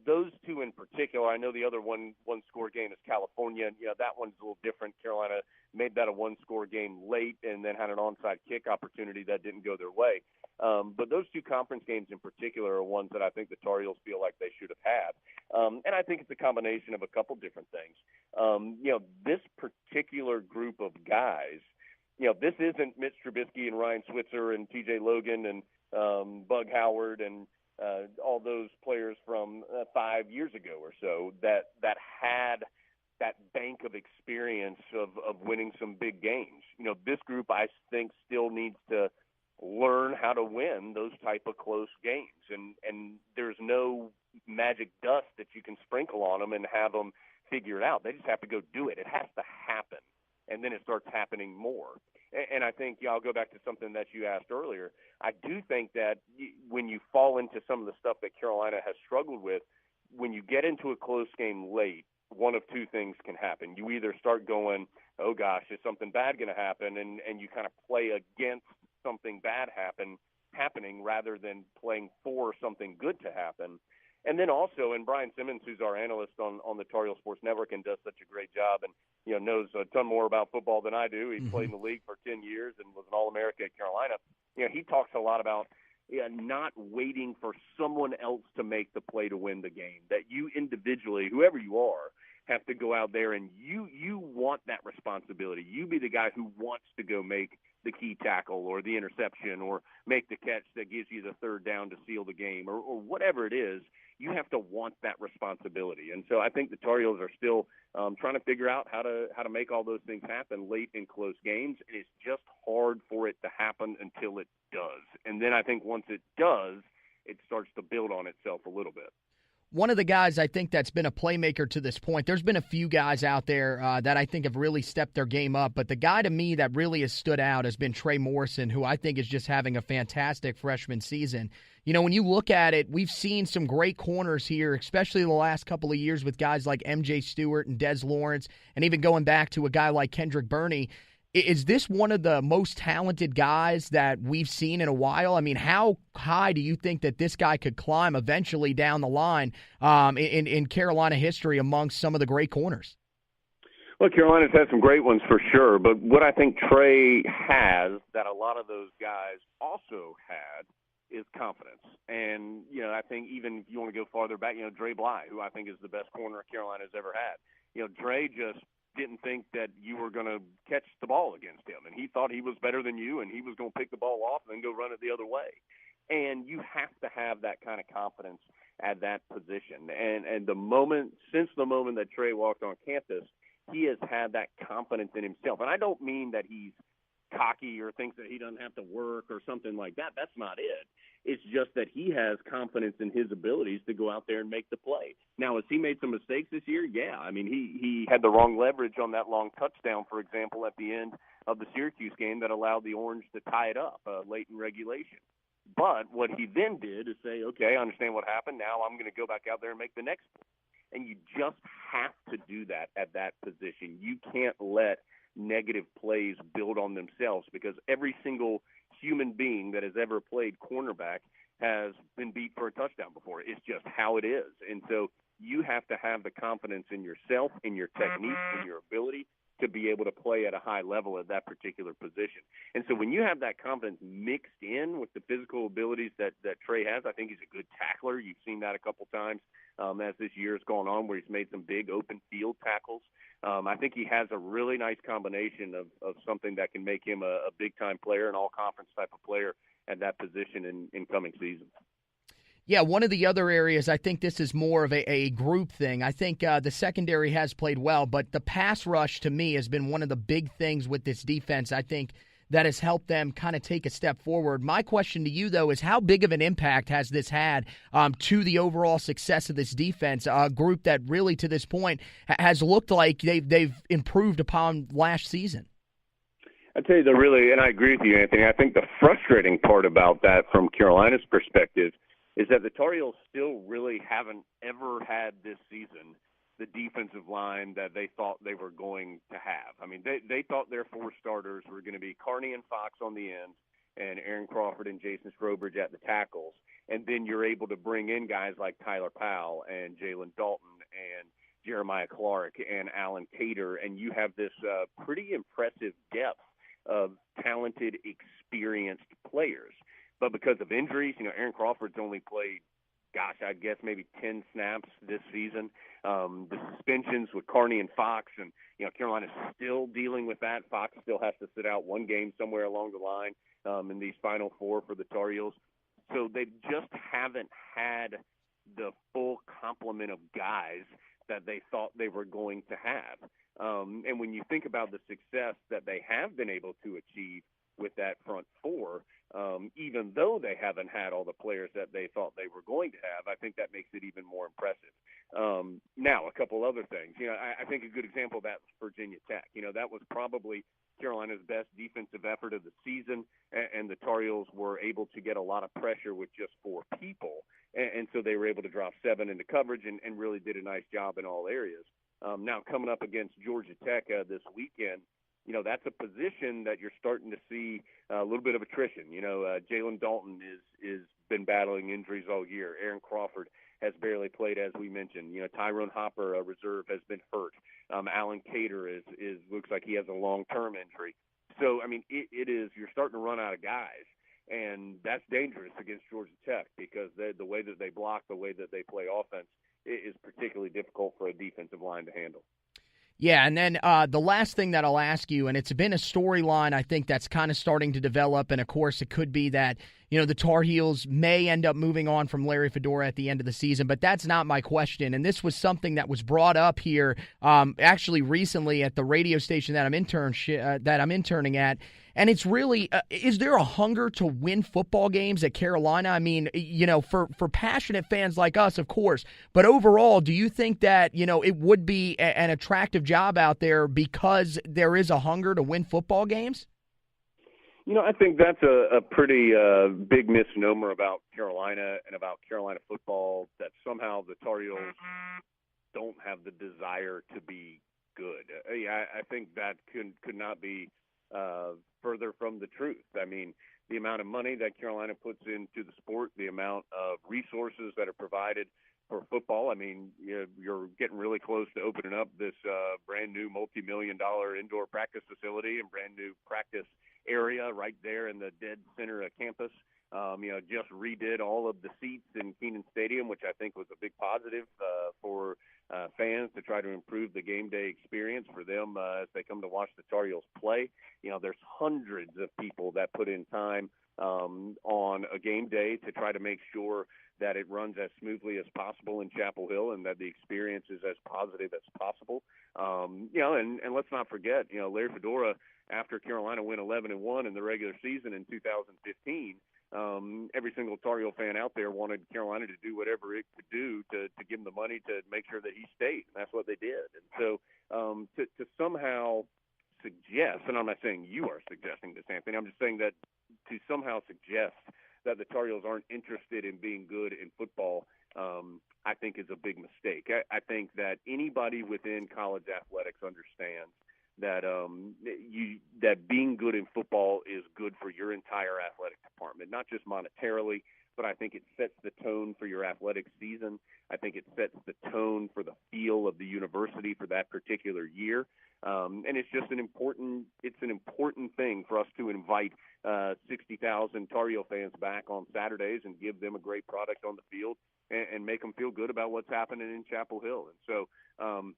those two in particular, I know the other one-score game is California. That one's a little different. Carolina made that a one-score game late and then had an onside kick opportunity that didn't go their way. But those 2 conference games in particular are ones that I think the Tar Heels feel like they should have had. And I think it's a combination of a couple different things. This particular group of guys, this isn't Mitch Trubisky and Ryan Switzer and TJ Logan and Bug Howard and all those players from 5 years ago or so that had that bank of experience of winning some big games. This group, I think, still needs to learn how to win those type of close games. And there's no magic dust that you can sprinkle on them and have them figure it out. They just have to go do it. It has to happen, and then it starts happening more. And I think, I'll go back to something that you asked earlier. I do think that when you fall into some of the stuff that Carolina has struggled with, when you get into a close game late, one of 2 things can happen. You either start going, oh gosh, is something bad going to happen? And you kind of play against something bad happening rather than playing for something good to happen. And then also, and Brian Simmons, who's our analyst on the Tar Heel Sports Network and does such a great job and knows a ton more about football than I do. He played in the league for 10 years and was an All-America at Carolina. He talks a lot about not waiting for someone else to make the play to win the game, that you individually, whoever you are, have to go out there and you want that responsibility. You be the guy who wants to go make the key tackle or the interception or make the catch that gives you the 3rd down to seal the game or whatever it is. You have to want that responsibility. And so I think the Tar Heels are still trying to figure out how to make all those things happen late in close games. And it's just hard for it to happen until it does. And then I think once it does, it starts to build on itself a little bit. One of the guys I think that's been a playmaker to this point, there's been a few guys out there that I think have really stepped their game up, but the guy to me that really has stood out has been Trey Morrison, who I think is just having a fantastic freshman season. When you look at it, we've seen some great corners here, especially the last couple of years with guys like M.J. Stewart and Des Lawrence, and even going back to a guy like Kendrick Burney. Is this one of the most talented guys that we've seen in a while? I mean, how high do you think that this guy could climb eventually down the line in Carolina history amongst some of the great corners? Well, Carolina's had some great ones for sure, but what I think Trey has that a lot of those guys also had is confidence. And, I think even if you want to go farther back, Dre Bly, who I think is the best corner Carolina's ever had. Dre just didn't think that you were going to catch the ball against him, and he thought he was better than you, and he was going to pick the ball off and then go run it the other way. And you have to have that kind of confidence at that position. And since the moment that Trey walked on campus, he has had that confidence in himself. And I don't mean that he's cocky or thinks that he doesn't have to work or something like that. That's not it. It's just that he has confidence in his abilities to go out there and make the play. Now, has he made some mistakes this year? Yeah. I mean, he had the wrong leverage on that long touchdown, for example, at the end of the Syracuse game that allowed the Orange to tie it up late in regulation. But what he then did is say, okay, I understand what happened. Now I'm going to go back out there and make the next play. And you just have to do that at that position. You can't let negative plays build on themselves, because every single human being that has ever played cornerback has been beat for a touchdown before. It's just how it is. And so you have to have the confidence in yourself, in your technique, in your ability to be able to play at a high level at that particular position. And so when you have that confidence mixed in with the physical abilities that Trey has, I think he's a good tackler. You've seen that a couple times as this year has gone on, where he's made some big open field tackles. I think he has a really nice combination of something that can make him a big-time player, an all-conference type of player at that position in coming seasons. Yeah, one of the other areas, I think this is more of a group thing. I think the secondary has played well, but the pass rush to me has been one of the big things with this defense, I think, that has helped them kind of take a step forward. My question to you, though, is how big of an impact has this had to the overall success of this defense, a group that really to this point has looked like they've improved upon last season? I tell you, and I agree with you, Anthony, I think the frustrating part about that from Carolina's perspective is that the Tar Heels still really haven't ever had this season the defensive line that they thought they were going to have. I mean, they thought their four starters were going to be Carney and Fox on the ends and Aaron Crawford and Jason Strobridge at the tackles. And then you're able to bring in guys like Tyler Powell and Jalen Dalton and Jeremiah Clark and Alan Cater, and you have this pretty impressive depth of talented, experienced players. But because of injuries, Aaron Crawford's only played, I guess maybe 10 snaps this season. The suspensions with Carney and Fox, and, Carolina's still dealing with that. Fox still has to sit out one game somewhere along the line in these final four for the Tar Heels. So they just haven't had the full complement of guys that they thought they were going to have. And when you think about the success that they have been able to achieve with that front four, even though they haven't had all the players that they thought they were going to have, I think that makes it even more impressive. Now, a couple other things. I think a good example of that was Virginia Tech. That was probably Carolina's best defensive effort of the season, and the Tar Heels were able to get a lot of pressure with just four people. And so they were able to drop 7 into coverage and really did a nice job in all areas. Now, coming up against Georgia Tech this weekend, that's a position that you're starting to see a little bit of attrition. Jalen Dalton is been battling injuries all year. Aaron Crawford has barely played, as we mentioned. Tyrone Hopper, a reserve, has been hurt. Alan Cater looks like he has a long-term injury. So, I mean, you're starting to run out of guys, and that's dangerous against Georgia Tech because the way that they block, the way that they play offense is particularly difficult for a defensive line to handle. Yeah, and then the last thing that I'll ask you, and it's been a storyline I think that's kind of starting to develop, and of course it could be that, the Tar Heels may end up moving on from Larry Fedora at the end of the season, but that's not my question. And this was something that was brought up here actually recently at the radio station that I'm interning at. And it's really, is there a hunger to win football games at Carolina? I mean, for passionate fans like us, of course. But overall, do you think that, it would be an attractive job out there because there is a hunger to win football games? I think that's a pretty big misnomer about Carolina and about Carolina football, that somehow the Tar Heels don't have the desire to be good. I think that could not be further from the truth. I mean, the amount of money that Carolina puts into the sport, the amount of resources that are provided for football. I mean, you're getting really close to opening up this brand new multi-million-dollar indoor practice facility and brand new practice area right there in the dead center of campus. Just redid all of the seats in Kenan Stadium, which I think was a big positive for fans to try to improve the game day experience for them as they come to watch the Tar Heels play. There's hundreds of people that put in time on a game day to try to make sure that it runs as smoothly as possible in Chapel Hill and that the experience is as positive as possible. And let's not forget, Larry Fedora, after Carolina went 11-1 in the regular season in 2015, every single Tar Heel fan out there wanted Carolina to do whatever it could do to give him the money to make sure that he stayed. And that's what they did. And so to somehow suggest, and I'm not saying you are suggesting this, Anthony, I'm just saying that to somehow suggest that the Tar Heels aren't interested in being good in football, I think is a big mistake. I think that anybody within college athletics understands that that being good in football is good for your entire athletic department, not just monetarily, but I think it sets the tone for your athletic season. I think it sets the tone for the feel of the university for that particular year. And it's just an important thing for us to invite 60,000 Tar Heel fans back on Saturdays and give them a great product on the field and make them feel good about what's happening in Chapel Hill. And so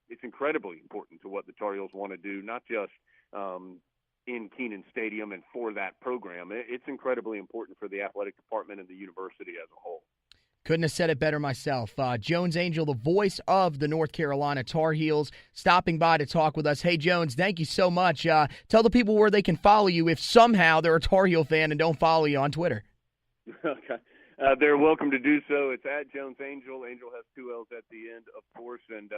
it's incredibly important to what the Tar Heels want to do, not just in Kenan Stadium and for that program. It's incredibly important for the athletic department and the university as a whole. Couldn't have said it better myself. Jones Angell, the voice of the North Carolina Tar Heels, stopping by to talk with us. Hey, Jones, thank you so much. Tell the people where they can follow you if somehow they're a Tar Heel fan and don't follow you on Twitter. Okay. They're welcome to do so. It's at Jones Angell. Angel has 2 L's at the end, of course. And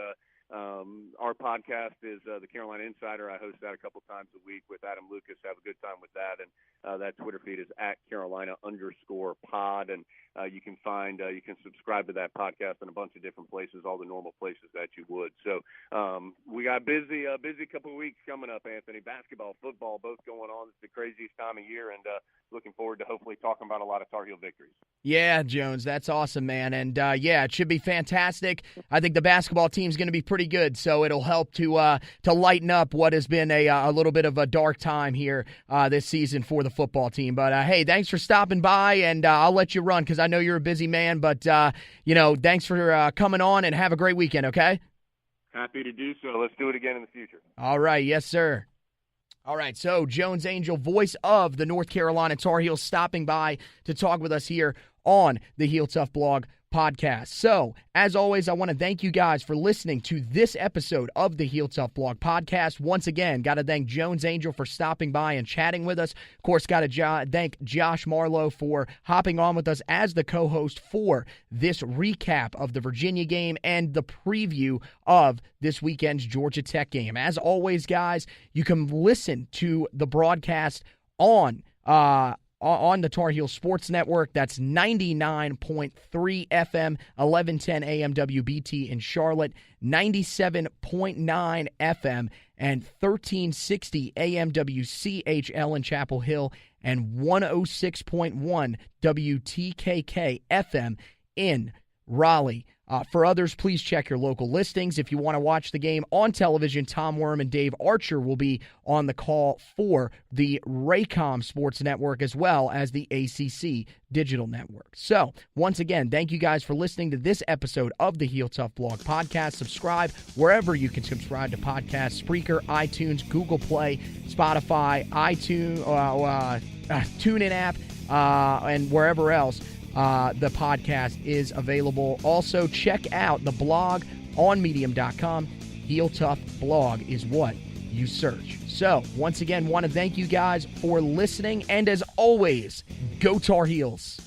our podcast is The Carolina Insider. I host that a couple times a week with Adam Lucas. Have a good time with that. And that Twitter feed is at Carolina_pod. And you can subscribe to that podcast in a bunch of different places, all the normal places that you would. So we got busy couple of weeks coming up, Anthony. Basketball, football, both going on. It's the craziest time of year, and looking forward to hopefully talking about a lot of Tar Heel victories. Yeah, Jones, that's awesome, man. And, it should be fantastic. I think the basketball team's going to be pretty good, so it'll help to lighten up what has been a little bit of a dark time here this season for the football team. But, hey, thanks for stopping by, and I'll let you run because I know you're a busy man. But, thanks for coming on, and have a great weekend, okay? Happy to do so. Let's do it again in the future. All right. Yes, sir. All right, so Jones Angell, voice of the North Carolina Tar Heels, stopping by to talk with us here on the Heel Tough Blog podcast. So, as always, I want to thank you guys for listening to this episode of the Heel Tough Blog podcast. Once again, got to thank Jones Angell for stopping by and chatting with us. Of course, got to thank Josh Marlow for hopping on with us as the co-host for this recap of the Virginia game and the preview of this weekend's Georgia Tech game. As always, guys, you can listen to the broadcast on the Tar Heel Sports Network. That's 99.3 FM, 1110 AM WBT in Charlotte, 97.9 FM, and 1360 AM WCHL in Chapel Hill, and 106.1 WTKK FM in Raleigh. For others, please check your local listings. If you want to watch the game on television, Tom Worm and Dave Archer will be on the call for the Raycom Sports Network as well as the ACC Digital Network. So, once again, thank you guys for listening to this episode of the Heel Tough Blog podcast. Subscribe wherever you can subscribe to podcasts: Spreaker, iTunes, Google Play, Spotify, iTunes, TuneIn app, and wherever else the podcast is available. Also, check out the blog on medium.com. Heel Tough Blog is what you search. So, once again, want to thank you guys for listening. And as always, go Tar Heels.